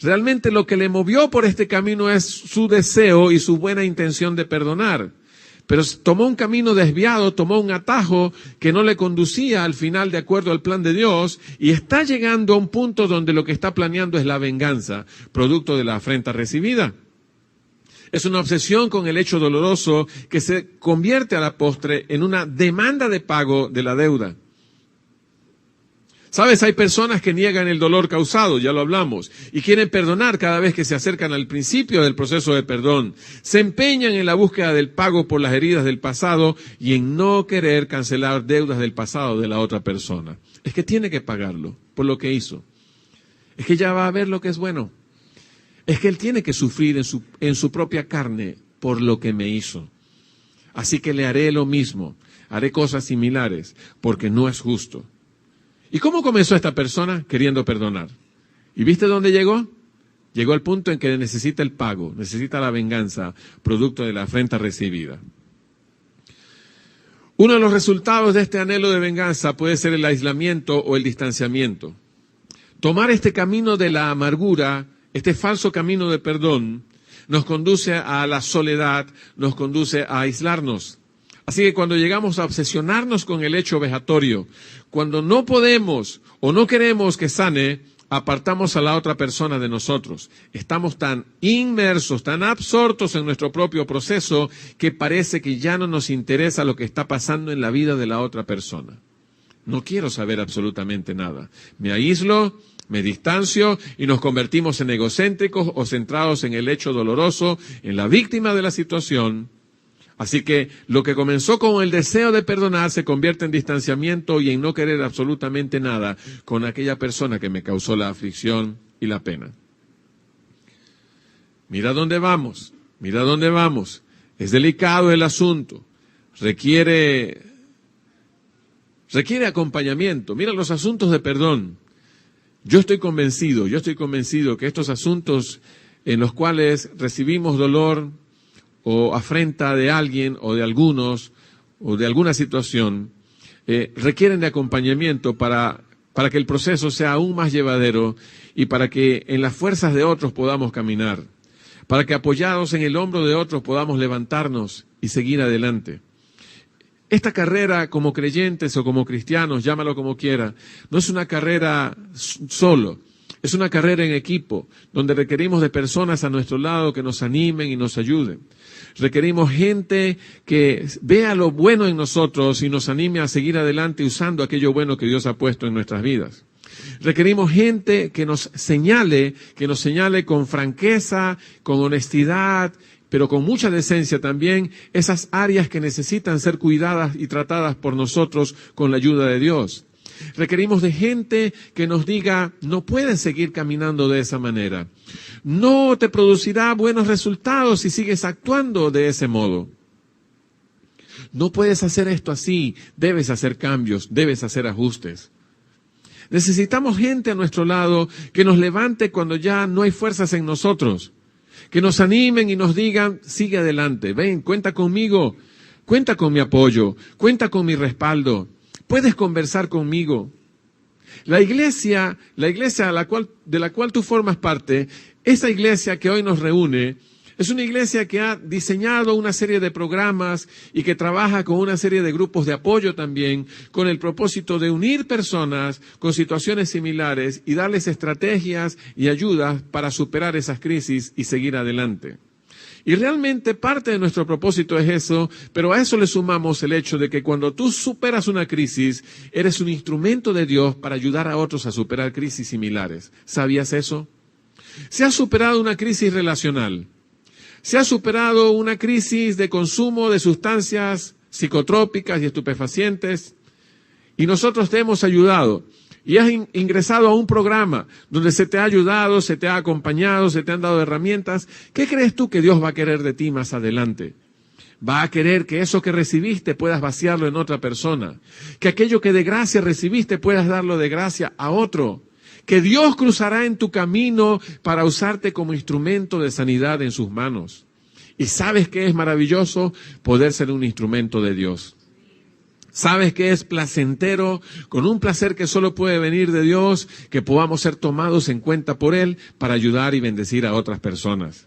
Realmente lo que le movió por este camino es su deseo y su buena intención de perdonar. Pero tomó un camino desviado, tomó un atajo que no le conducía al final de acuerdo al plan de Dios y está llegando a un punto donde lo que está planeando es la venganza, producto de la afrenta recibida. Es una obsesión con el hecho doloroso que se convierte a la postre en una demanda de pago de la deuda. ¿Sabes? Hay personas que niegan el dolor causado, ya lo hablamos, y quieren perdonar cada vez que se acercan al principio del proceso de perdón. Se empeñan en la búsqueda del pago por las heridas del pasado y en no querer cancelar deudas del pasado de la otra persona. Es que tiene que pagarlo por lo que hizo. Es que ya va a ver lo que es bueno. Es que él tiene que sufrir en su propia carne por lo que me hizo. Así que le haré lo mismo, haré cosas similares, porque no es justo. ¿Y cómo comenzó esta persona? Queriendo perdonar. ¿Y viste dónde llegó? Llegó al punto en que necesita el pago, necesita la venganza, producto de la afrenta recibida. Uno de los resultados de este anhelo de venganza puede ser el aislamiento o el distanciamiento. Tomar este camino de la amargura, este falso camino de perdón, nos conduce a la soledad, nos conduce a aislarnos. Así que cuando llegamos a obsesionarnos con el hecho vejatorio, cuando no podemos o no queremos que sane, apartamos a la otra persona de nosotros. Estamos tan inmersos, tan absortos en nuestro propio proceso, que parece que ya no nos interesa lo que está pasando en la vida de la otra persona. No quiero saber absolutamente nada. Me aíslo, me distancio y nos convertimos en egocéntricos o centrados en el hecho doloroso, en la víctima de la situación. Así que lo que comenzó con el deseo de perdonar se convierte en distanciamiento y en no querer absolutamente nada con aquella persona que me causó la aflicción y la pena. Mira dónde vamos, mira dónde vamos. Es delicado el asunto, requiere acompañamiento. Mira los asuntos de perdón. Yo estoy convencido que estos asuntos en los cuales recibimos dolor o afrenta de alguien o de algunos o de alguna situación, requieren de acompañamiento para que el proceso sea aún más llevadero y para que en las fuerzas de otros podamos caminar, para que apoyados en el hombro de otros podamos levantarnos y seguir adelante. Esta carrera como creyentes o como cristianos, llámalo como quiera, no es una carrera solo. Es una carrera en equipo, donde requerimos de personas a nuestro lado que nos animen y nos ayuden. Requerimos gente que vea lo bueno en nosotros y nos anime a seguir adelante usando aquello bueno que Dios ha puesto en nuestras vidas. Requerimos gente que nos señale con franqueza, con honestidad, pero con mucha decencia también, esas áreas que necesitan ser cuidadas y tratadas por nosotros con la ayuda de Dios. Requerimos de gente que nos diga, no puedes seguir caminando de esa manera. No te producirá buenos resultados si sigues actuando de ese modo. No puedes hacer esto así, debes hacer cambios, debes hacer ajustes. Necesitamos gente a nuestro lado que nos levante cuando ya no hay fuerzas en nosotros. Que nos animen y nos digan, sigue adelante, ven, cuenta conmigo, cuenta con mi apoyo, cuenta con mi respaldo. Puedes conversar conmigo. La iglesia de la cual tú formas parte, esa iglesia que hoy nos reúne, es una iglesia que ha diseñado una serie de programas y que trabaja con una serie de grupos de apoyo también, con el propósito de unir personas con situaciones similares y darles estrategias y ayudas para superar esas crisis y seguir adelante. Y realmente parte de nuestro propósito es eso, pero a eso le sumamos el hecho de que cuando tú superas una crisis, eres un instrumento de Dios para ayudar a otros a superar crisis similares. ¿Sabías eso? Se ha superado una crisis relacional. Se ha superado una crisis de consumo de sustancias psicotrópicas y estupefacientes. Y nosotros te hemos ayudado. Y has ingresado a un programa donde se te ha ayudado, se te ha acompañado, se te han dado herramientas. ¿Qué crees tú que Dios va a querer de ti más adelante? Va a querer que eso que recibiste puedas vaciarlo en otra persona. Que aquello que de gracia recibiste puedas darlo de gracia a otro. Que Dios cruzará en tu camino para usarte como instrumento de sanidad en sus manos. ¿Y sabes qué es maravilloso? Poder ser un instrumento de Dios. ¿Sabes qué es placentero? Con un placer que solo puede venir de Dios, que podamos ser tomados en cuenta por Él para ayudar y bendecir a otras personas.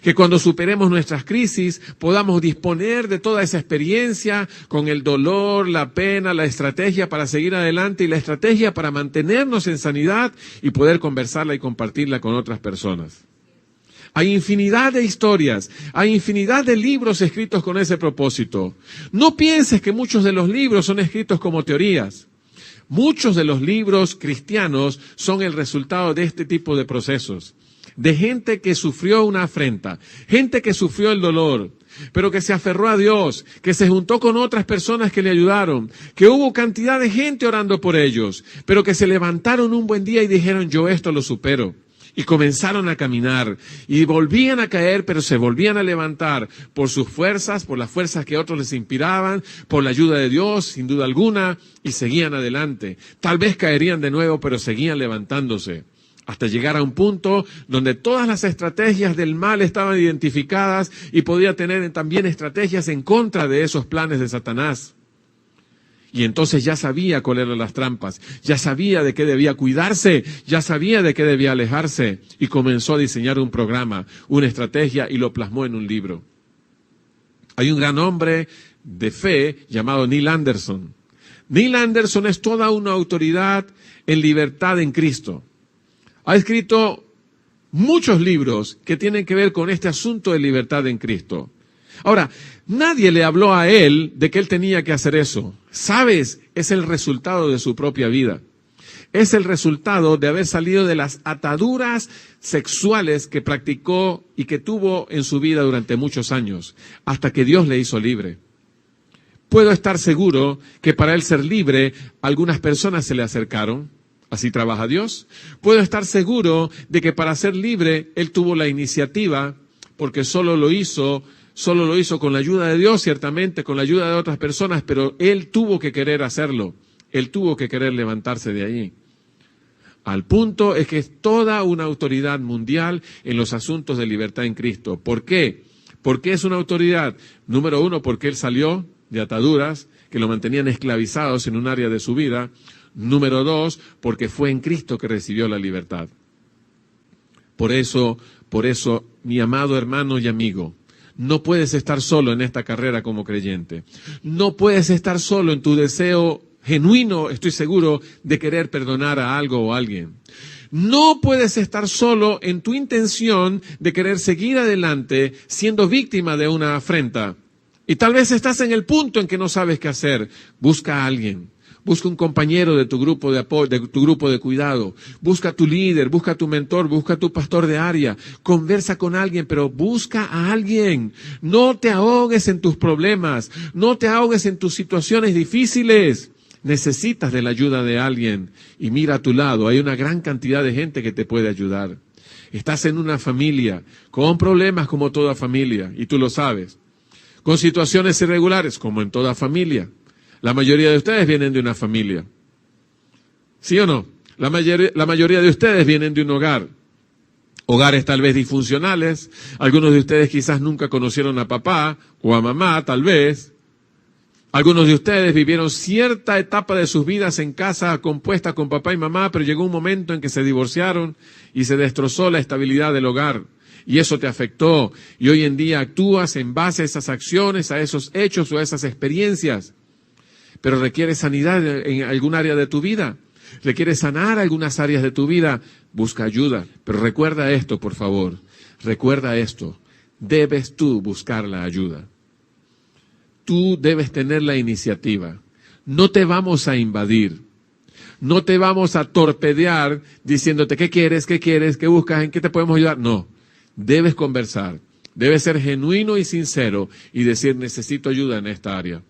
Que cuando superemos nuestras crisis podamos disponer de toda esa experiencia con el dolor, la pena, la estrategia para seguir adelante y la estrategia para mantenernos en sanidad y poder conversarla y compartirla con otras personas. Hay infinidad de historias, hay infinidad de libros escritos con ese propósito. No pienses que muchos de los libros son escritos como teorías. Muchos de los libros cristianos son el resultado de este tipo de procesos. De gente que sufrió una afrenta, gente que sufrió el dolor, pero que se aferró a Dios, que se juntó con otras personas que le ayudaron, que hubo cantidad de gente orando por ellos, pero que se levantaron un buen día y dijeron, yo esto lo supero. Y comenzaron a caminar y volvían a caer, pero se volvían a levantar por sus fuerzas, por las fuerzas que otros les inspiraban, por la ayuda de Dios, sin duda alguna, y seguían adelante. Tal vez caerían de nuevo, pero seguían levantándose. hasta llegar a un punto donde todas las estrategias del mal estaban identificadas y podía tener también estrategias en contra de esos planes de Satanás. Y entonces ya sabía cuáles eran las trampas, ya sabía de qué debía cuidarse, ya sabía de qué debía alejarse, y comenzó a diseñar un programa, una estrategia, y lo plasmó en un libro. Hay un gran hombre de fe llamado Neil Anderson. Neil Anderson es toda una autoridad en libertad en Cristo. Ha escrito muchos libros que tienen que ver con este asunto de libertad en Cristo. Ahora, nadie le habló a él de que él tenía que hacer eso. ¿Sabes? Es el resultado de su propia vida. Es el resultado de haber salido de las ataduras sexuales que practicó y que tuvo en su vida durante muchos años, hasta que Dios le hizo libre. Puedo estar seguro que para él ser libre, algunas personas se le acercaron. Así trabaja Dios. Puedo estar seguro de que para ser libre, él tuvo la iniciativa, porque solo lo hizo con la ayuda de Dios, ciertamente, con la ayuda de otras personas, pero él tuvo que querer hacerlo. Él tuvo que querer levantarse de allí. Al punto es que es toda una autoridad mundial en los asuntos de libertad en Cristo. ¿Por qué? ¿Por qué es una autoridad? Número uno, porque él salió de ataduras que lo mantenían esclavizados en un área de su vida. Número dos, porque fue en Cristo que recibió la libertad. Por eso, mi amado hermano y amigo, no puedes estar solo en esta carrera como creyente. No puedes estar solo en tu deseo genuino, estoy seguro, de querer perdonar a algo o a alguien. No puedes estar solo en tu intención de querer seguir adelante siendo víctima de una afrenta. Y tal vez estás en el punto en que no sabes qué hacer. Busca a alguien. Busca un compañero de tu grupo de apoyo, de tu grupo de cuidado. Busca a tu líder, busca a tu mentor, busca a tu pastor de área. Conversa con alguien, pero busca a alguien. No te ahogues en tus problemas. No te ahogues en tus situaciones difíciles. Necesitas de la ayuda de alguien. Y mira a tu lado, hay una gran cantidad de gente que te puede ayudar. Estás en una familia con problemas como toda familia, y tú lo sabes. Con situaciones irregulares, como en toda familia. La mayoría de ustedes vienen de una familia. ¿Sí o no? La mayoría de ustedes vienen de un hogar. Hogares tal vez disfuncionales. Algunos de ustedes quizás nunca conocieron a papá o a mamá, tal vez. Algunos de ustedes vivieron cierta etapa de sus vidas en casa compuesta con papá y mamá, pero llegó un momento en que se divorciaron y se destrozó la estabilidad del hogar. Y eso te afectó. Y hoy en día actúas en base a esas acciones, a esos hechos o a esas experiencias. Pero requiere sanidad en algún área de tu vida. Requiere sanar algunas áreas de tu vida. Busca ayuda. Pero recuerda esto, por favor. Recuerda esto. Debes tú buscar la ayuda. Tú debes tener la iniciativa. No te vamos a invadir. No te vamos a torpedear diciéndote qué quieres, qué buscas, en qué te podemos ayudar. No. Debes conversar. Debes ser genuino y sincero y decir necesito ayuda en esta área.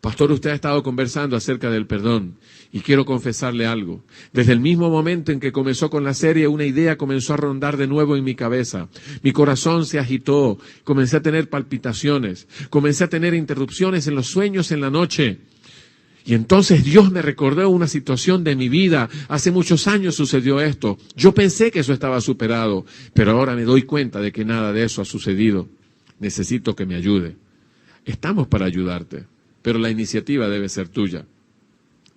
Pastor, usted ha estado conversando acerca del perdón y quiero confesarle algo. Desde el mismo momento en que comenzó con la serie, una idea comenzó a rondar de nuevo en mi cabeza. Mi corazón se agitó, comencé a tener palpitaciones, comencé a tener interrupciones en los sueños en la noche. Y entonces Dios me recordó una situación de mi vida. Hace muchos años sucedió esto. Yo pensé que eso estaba superado, pero ahora me doy cuenta de que nada de eso ha sucedido. Necesito que me ayude. Estamos para ayudarte. Pero la iniciativa debe ser tuya.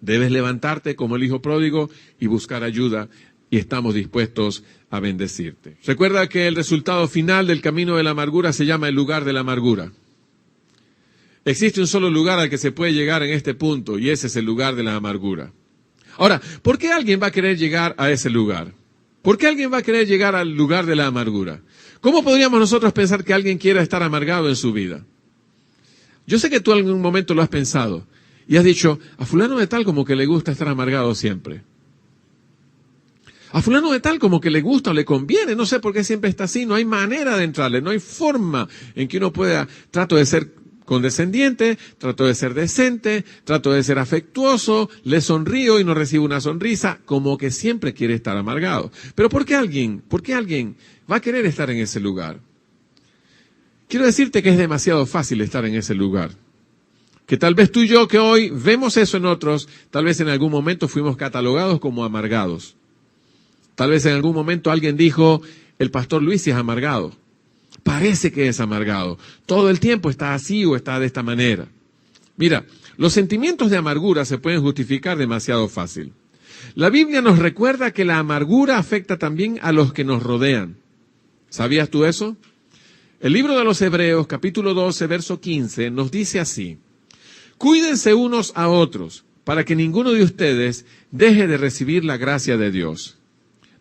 Debes levantarte como el hijo pródigo y buscar ayuda y estamos dispuestos a bendecirte. Recuerda que el resultado final del camino de la amargura se llama el lugar de la amargura. Existe un solo lugar al que se puede llegar en este punto y ese es el lugar de la amargura. Ahora, ¿por qué alguien va a querer llegar a ese lugar? ¿Por qué alguien va a querer llegar al lugar de la amargura? ¿Cómo podríamos nosotros pensar que alguien quiera estar amargado en su vida? Yo sé que tú en algún momento lo has pensado y has dicho, a fulano de tal como que le gusta estar amargado siempre. A fulano de tal como que le gusta o le conviene, no sé por qué siempre está así, no hay manera de entrarle, no hay forma en que uno pueda, trato de ser condescendiente, trato de ser decente, trato de ser afectuoso, le sonrío y no recibo una sonrisa, como que siempre quiere estar amargado. Pero ¿por qué alguien va a querer estar en ese lugar? Quiero decirte que es demasiado fácil estar en ese lugar. Que tal vez tú y yo que hoy vemos eso en otros, tal vez en algún momento fuimos catalogados como amargados. Tal vez en algún momento alguien dijo, el pastor Luis es amargado. Parece que es amargado. Todo el tiempo está así o está de esta manera. Mira, los sentimientos de amargura se pueden justificar demasiado fácil. La Biblia nos recuerda que la amargura afecta también a los que nos rodean. ¿Sabías tú eso? El libro de los Hebreos, capítulo 12, verso 15, nos dice así: cuídense unos a otros, para que ninguno de ustedes deje de recibir la gracia de Dios.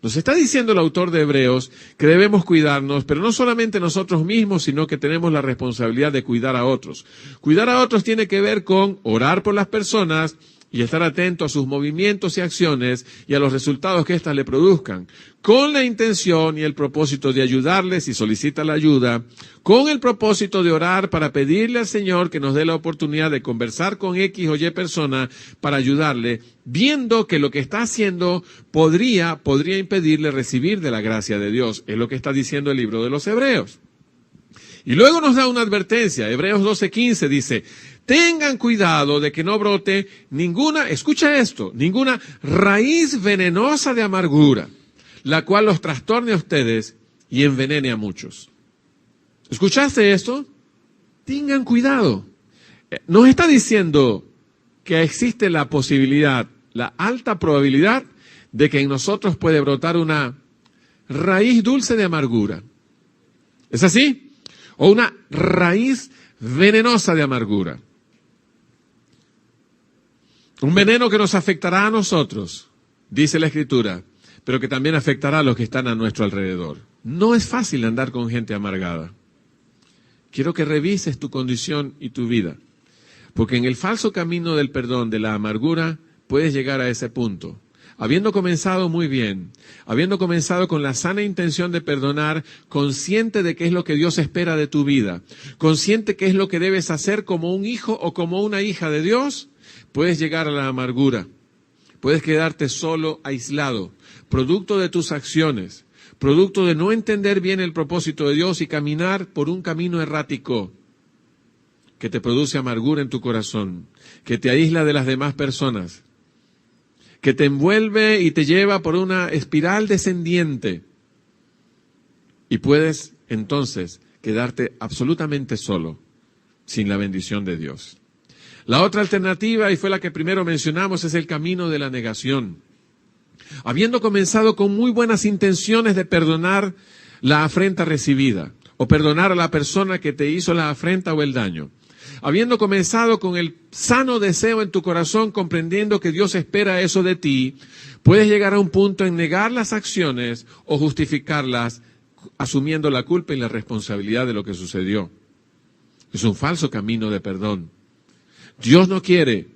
Nos está diciendo el autor de Hebreos que debemos cuidarnos, pero no solamente nosotros mismos, sino que tenemos la responsabilidad de cuidar a otros. Cuidar a otros tiene que ver con orar por las personas y estar atento a sus movimientos y acciones y a los resultados que éstas le produzcan, con la intención y el propósito de ayudarles si solicita la ayuda, con el propósito de orar para pedirle al Señor que nos dé la oportunidad de conversar con X o Y persona para ayudarle, viendo que lo que está haciendo podría impedirle recibir de la gracia de Dios. Es lo que está diciendo el libro de los Hebreos. Y luego nos da una advertencia. Hebreos 12:15 dice: tengan cuidado de que no brote ninguna raíz venenosa de amargura, la cual los trastorne a ustedes y envenene a muchos. ¿Escuchaste esto? Tengan cuidado. Nos está diciendo que existe la posibilidad, la alta probabilidad de que en nosotros puede brotar una raíz dulce de amargura. ¿Es así? O una raíz venenosa de amargura. Un veneno que nos afectará a nosotros, dice la Escritura, pero que también afectará a los que están a nuestro alrededor. No es fácil andar con gente amargada. Quiero que revises tu condición y tu vida, porque en el falso camino del perdón, de la amargura, puedes llegar a ese punto. Habiendo comenzado muy bien, habiendo comenzado con la sana intención de perdonar, consciente de qué es lo que Dios espera de tu vida, consciente qué es lo que debes hacer como un hijo o como una hija de Dios, puedes llegar a la amargura. Puedes quedarte solo, aislado, producto de tus acciones, producto de no entender bien el propósito de Dios y caminar por un camino errático que te produce amargura en tu corazón, que te aísla de las demás personas, que te envuelve y te lleva por una espiral descendiente. Y puedes entonces quedarte absolutamente solo, sin la bendición de Dios. La otra alternativa, y fue la que primero mencionamos, es el camino de la negación. Habiendo comenzado con muy buenas intenciones de perdonar la afrenta recibida, o perdonar a la persona que te hizo la afrenta o el daño, habiendo comenzado con el sano deseo en tu corazón, comprendiendo que Dios espera eso de ti, puedes llegar a un punto en negar las acciones o justificarlas, asumiendo la culpa y la responsabilidad de lo que sucedió. Es un falso camino de perdón. Dios no quiere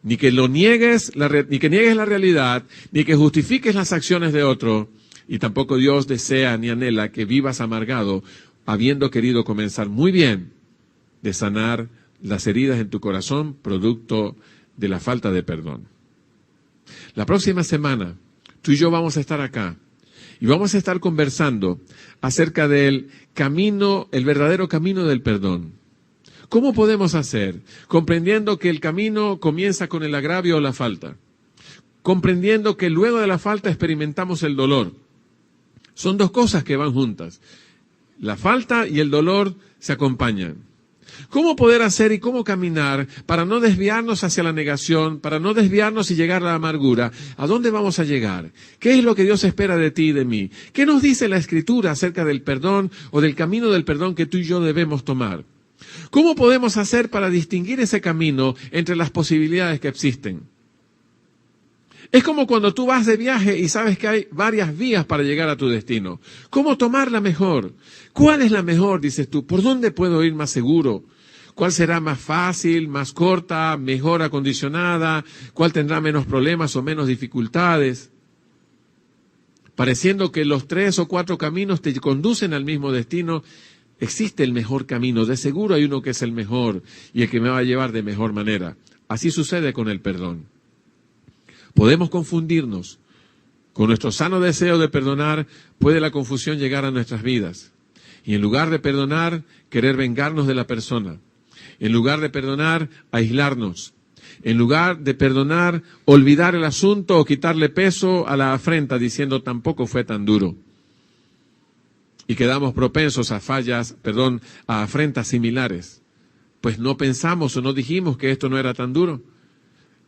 ni que lo niegues, ni que niegues la realidad, ni que justifiques las acciones de otro, y tampoco Dios desea ni anhela que vivas amargado, habiendo querido comenzar muy bien de sanar las heridas en tu corazón, producto de la falta de perdón. La próxima semana, tú y yo vamos a estar acá, y vamos a estar conversando acerca del camino, el verdadero camino del perdón. ¿Cómo podemos hacer? Comprendiendo que el camino comienza con el agravio o la falta. Comprendiendo que luego de la falta experimentamos el dolor. Son dos cosas que van juntas. La falta y el dolor se acompañan. ¿Cómo poder hacer y cómo caminar para no desviarnos hacia la negación, para no desviarnos y llegar a la amargura? ¿A dónde vamos a llegar? ¿Qué es lo que Dios espera de ti y de mí? ¿Qué nos dice la Escritura acerca del perdón o del camino del perdón que tú y yo debemos tomar? ¿Cómo podemos hacer para distinguir ese camino entre las posibilidades que existen? Es como cuando tú vas de viaje y sabes que hay varias vías para llegar a tu destino. ¿Cómo tomar la mejor? ¿Cuál es la mejor, dices tú? ¿Por dónde puedo ir más seguro? ¿Cuál será más fácil, más corta, mejor acondicionada? ¿Cuál tendrá menos problemas o menos dificultades? Pareciendo que los 3 o 4 caminos te conducen al mismo destino, existe el mejor camino. De seguro hay uno que es el mejor y el que me va a llevar de mejor manera. Así sucede con el perdón. Podemos confundirnos. Con nuestro sano deseo de perdonar, puede la confusión llegar a nuestras vidas. Y en lugar de perdonar, querer vengarnos de la persona. En lugar de perdonar, aislarnos. En lugar de perdonar, olvidar el asunto o quitarle peso a la afrenta diciendo tampoco fue tan duro. Y quedamos propensos a a afrentas similares. Pues no pensamos o no dijimos que esto no era tan duro.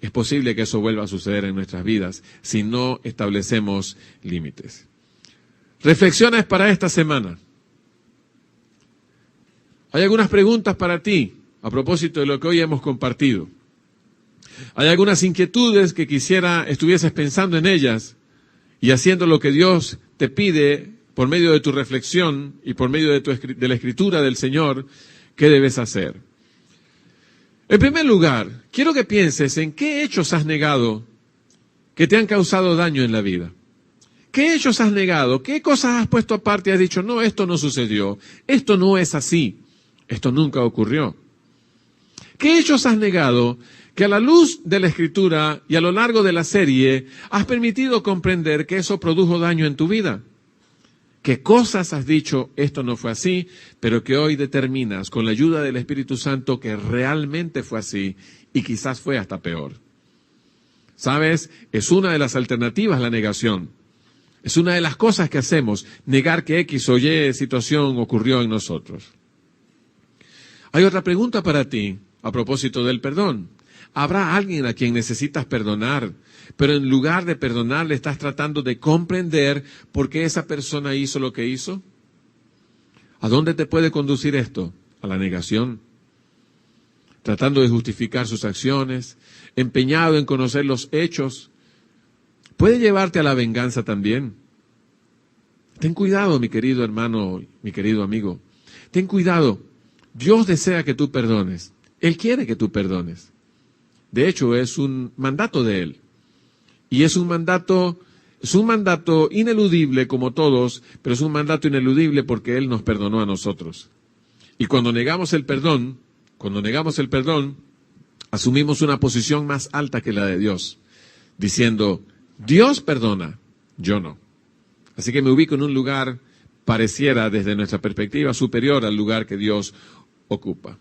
Es posible que eso vuelva a suceder en nuestras vidas si no establecemos límites. Reflexiones para esta semana. Hay algunas preguntas para ti a propósito de lo que hoy hemos compartido. Hay algunas inquietudes que quisiera estuvieses pensando en ellas y haciendo lo que Dios te pide por medio de tu reflexión y por medio de la escritura del Señor, ¿qué debes hacer? En primer lugar, quiero que pienses en qué hechos has negado que te han causado daño en la vida. ¿Qué hechos has negado? ¿Qué cosas has puesto aparte y has dicho, no, esto no sucedió, esto no es así, esto nunca ocurrió? ¿Qué hechos has negado que a la luz de la Escritura y a lo largo de la serie has permitido comprender que eso produjo daño en tu vida? ¿Qué cosas has dicho, esto no fue así, pero que hoy determinas con la ayuda del Espíritu Santo que realmente fue así y quizás fue hasta peor? ¿Sabes? Es una de las alternativas la negación. Es una de las cosas que hacemos, negar que X o Y situación ocurrió en nosotros. Hay otra pregunta para ti a propósito del perdón. ¿Habrá alguien a quien necesitas perdonar, pero en lugar de perdonarle estás tratando de comprender por qué esa persona hizo lo que hizo? ¿A dónde te puede conducir esto? A la negación. Tratando de justificar sus acciones, empeñado en conocer los hechos. Puede llevarte a la venganza también. Ten cuidado, mi querido hermano, mi querido amigo. Ten cuidado. Dios desea que tú perdones. Él quiere que tú perdones. De hecho, es un mandato de Él. Y es un mandato ineludible como todos, pero es un mandato ineludible porque Él nos perdonó a nosotros. Y cuando negamos el perdón, asumimos una posición más alta que la de Dios, diciendo, Dios perdona, yo no. Así que me ubico en un lugar, pareciera desde nuestra perspectiva, superior al lugar que Dios ocupa.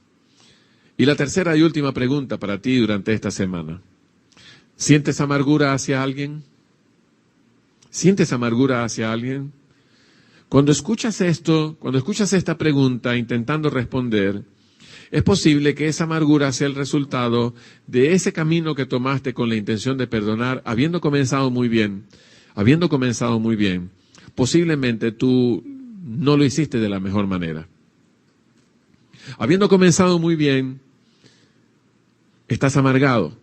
Y la tercera y última pregunta para ti durante esta semana. ¿Sientes amargura hacia alguien? ¿Sientes amargura hacia alguien? Cuando escuchas esta pregunta intentando responder, es posible que esa amargura sea el resultado de ese camino que tomaste con la intención de perdonar, habiendo comenzado muy bien. Posiblemente tú no lo hiciste de la mejor manera. Habiendo comenzado muy bien, estás amargado.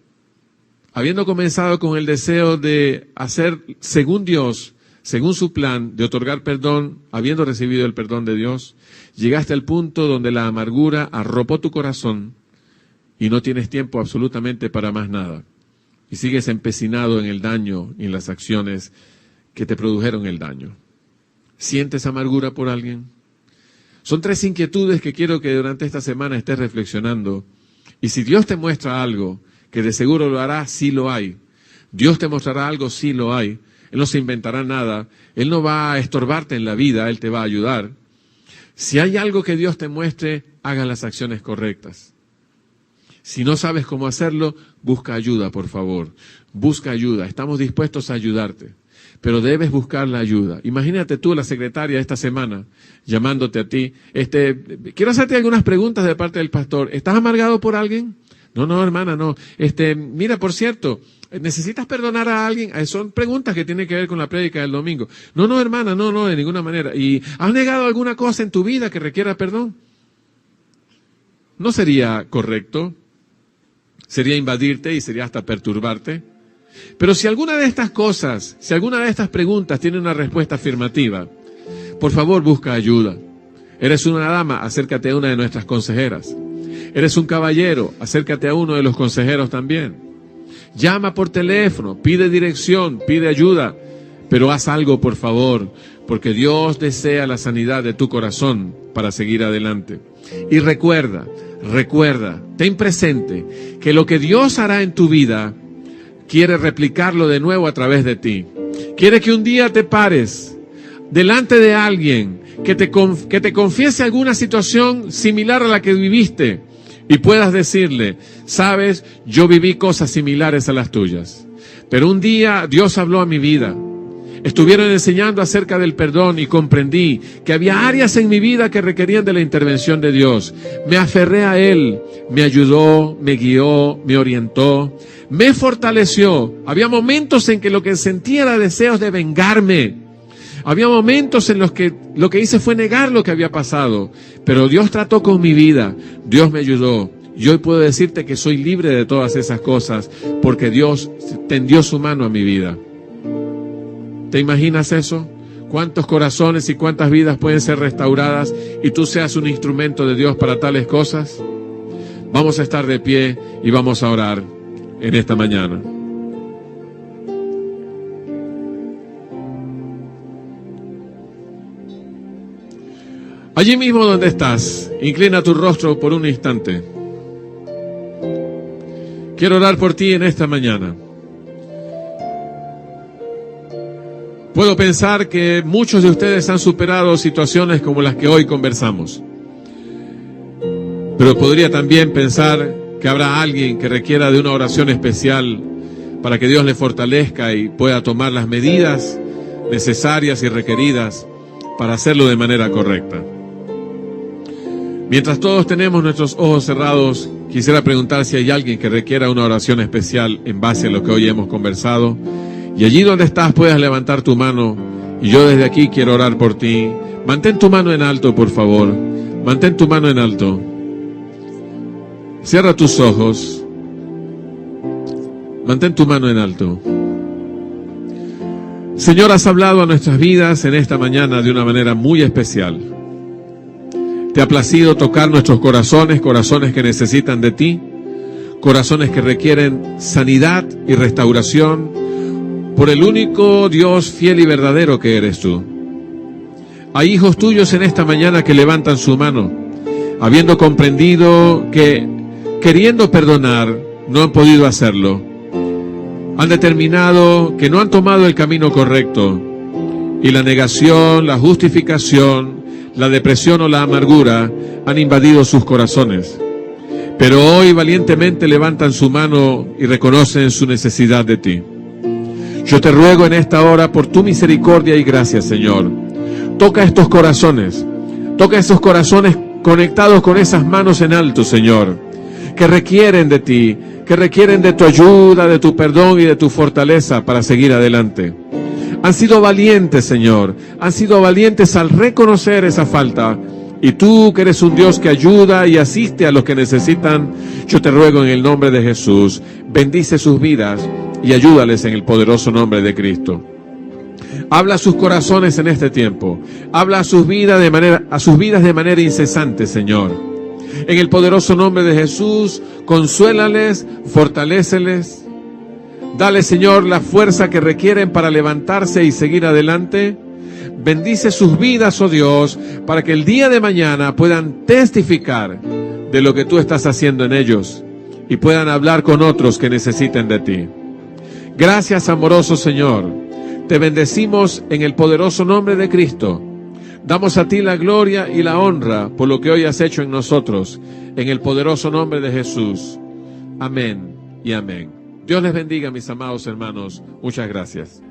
Habiendo comenzado con el deseo de hacer según Dios, según su plan, de otorgar perdón, habiendo recibido el perdón de Dios, llegaste al punto donde la amargura arropó tu corazón y no tienes tiempo absolutamente para más nada. Y sigues empecinado en el daño y en las acciones que te produjeron el daño. ¿Sientes amargura por alguien? Son 3 inquietudes que quiero que durante esta semana estés reflexionando. Y si Dios te muestra algo, que de seguro lo hará, sí lo hay. Dios te mostrará algo, sí lo hay. Él no se inventará nada. Él no va a estorbarte en la vida, Él te va a ayudar. Si hay algo que Dios te muestre, haga las acciones correctas. Si no sabes cómo hacerlo, busca ayuda, por favor. Busca ayuda. Estamos dispuestos a ayudarte. Pero debes buscar la ayuda. Imagínate tú, la secretaria, esta semana, llamándote a ti. Quiero hacerte algunas preguntas de parte del pastor. ¿Estás amargado por alguien? No, hermana, no. Mira, por cierto, ¿necesitas perdonar a alguien? Son preguntas que tienen que ver con la prédica del domingo. No, hermana, no, de ninguna manera. ¿Y has negado alguna cosa en tu vida que requiera perdón? ¿No sería correcto? Sería invadirte y sería hasta perturbarte. Pero si alguna de estas cosas, si alguna de estas preguntas tiene una respuesta afirmativa, por favor busca ayuda. Eres una dama, acércate a una de nuestras consejeras. Eres un caballero, acércate a uno de los consejeros también. Llama por teléfono, pide dirección, pide ayuda, pero haz algo por favor, porque Dios desea la sanidad de tu corazón para seguir adelante. Y recuerda, ten presente que lo que Dios hará en tu vida quiere replicarlo de nuevo a través de ti. Quiere que un día te pares delante de alguien que te confiese alguna situación similar a la que viviste y puedas decirle, sabes, yo viví cosas similares a las tuyas, pero un día Dios habló a mi vida. Estuvieron enseñando acerca del perdón y comprendí que había áreas en mi vida que requerían de la intervención de Dios. Me aferré a Él, me ayudó, me guió, me orientó, me fortaleció. Había momentos en que lo que sentía era deseos de vengarme. Había momentos en los que lo que hice fue negar lo que había pasado. Pero Dios trató con mi vida, Dios me ayudó. Y hoy puedo decirte que soy libre de todas esas cosas porque Dios tendió su mano a mi vida. ¿Te imaginas eso? ¿Cuántos corazones y cuántas vidas pueden ser restauradas y tú seas un instrumento de Dios para tales cosas? Vamos a estar de pie y vamos a orar en esta mañana. Allí mismo donde estás, inclina tu rostro por un instante. Quiero orar por ti en esta mañana. Puedo pensar que muchos de ustedes han superado situaciones como las que hoy conversamos. Pero podría también pensar que habrá alguien que requiera de una oración especial para que Dios le fortalezca y pueda tomar las medidas necesarias y requeridas para hacerlo de manera correcta. Mientras todos tenemos nuestros ojos cerrados, quisiera preguntar si hay alguien que requiera una oración especial en base a lo que hoy hemos conversado. Y allí donde estás puedas levantar tu mano y yo desde aquí quiero orar por ti. Mantén tu mano en alto, por favor. Mantén tu mano en alto. Cierra tus ojos. Mantén tu mano en alto. Señor, has hablado a nuestras vidas en esta mañana de una manera muy especial. Te ha placido tocar nuestros corazones, corazones que necesitan de ti, corazones que requieren sanidad y restauración por el único Dios fiel y verdadero que eres tú. Hay hijos tuyos en esta mañana que levantan su mano, habiendo comprendido que, queriendo perdonar, no han podido hacerlo. Han determinado que no han tomado el camino correcto, y la negación, la justificación, la depresión o la amargura han invadido sus corazones. Pero hoy valientemente levantan su mano y reconocen su necesidad de ti. Yo te ruego en esta hora por tu misericordia y gracia, Señor. Toca estos corazones conectados con esas manos en alto, Señor, que requieren de ti, que requieren de tu ayuda, de tu perdón y de tu fortaleza para seguir adelante. Han sido valientes, Señor, han sido valientes al reconocer esa falta. Y tú, que eres un Dios que ayuda y asiste a los que necesitan, yo te ruego en el nombre de Jesús, bendice sus vidas y ayúdales en el poderoso nombre de Cristo. Habla a sus corazones en este tiempo. Habla a sus vidas de manera incesante, Señor. En el poderoso nombre de Jesús, consuélales, fortaléceles. Dale, Señor, la fuerza que requieren para levantarse y seguir adelante. Bendice sus vidas, oh Dios, para que el día de mañana puedan testificar de lo que tú estás haciendo en ellos y puedan hablar con otros que necesiten de ti. Gracias, amoroso Señor. Te bendecimos en el poderoso nombre de Cristo. Damos a ti la gloria y la honra por lo que hoy has hecho en nosotros, en el poderoso nombre de Jesús. Amén y amén. Dios les bendiga, mis amados hermanos. Muchas gracias.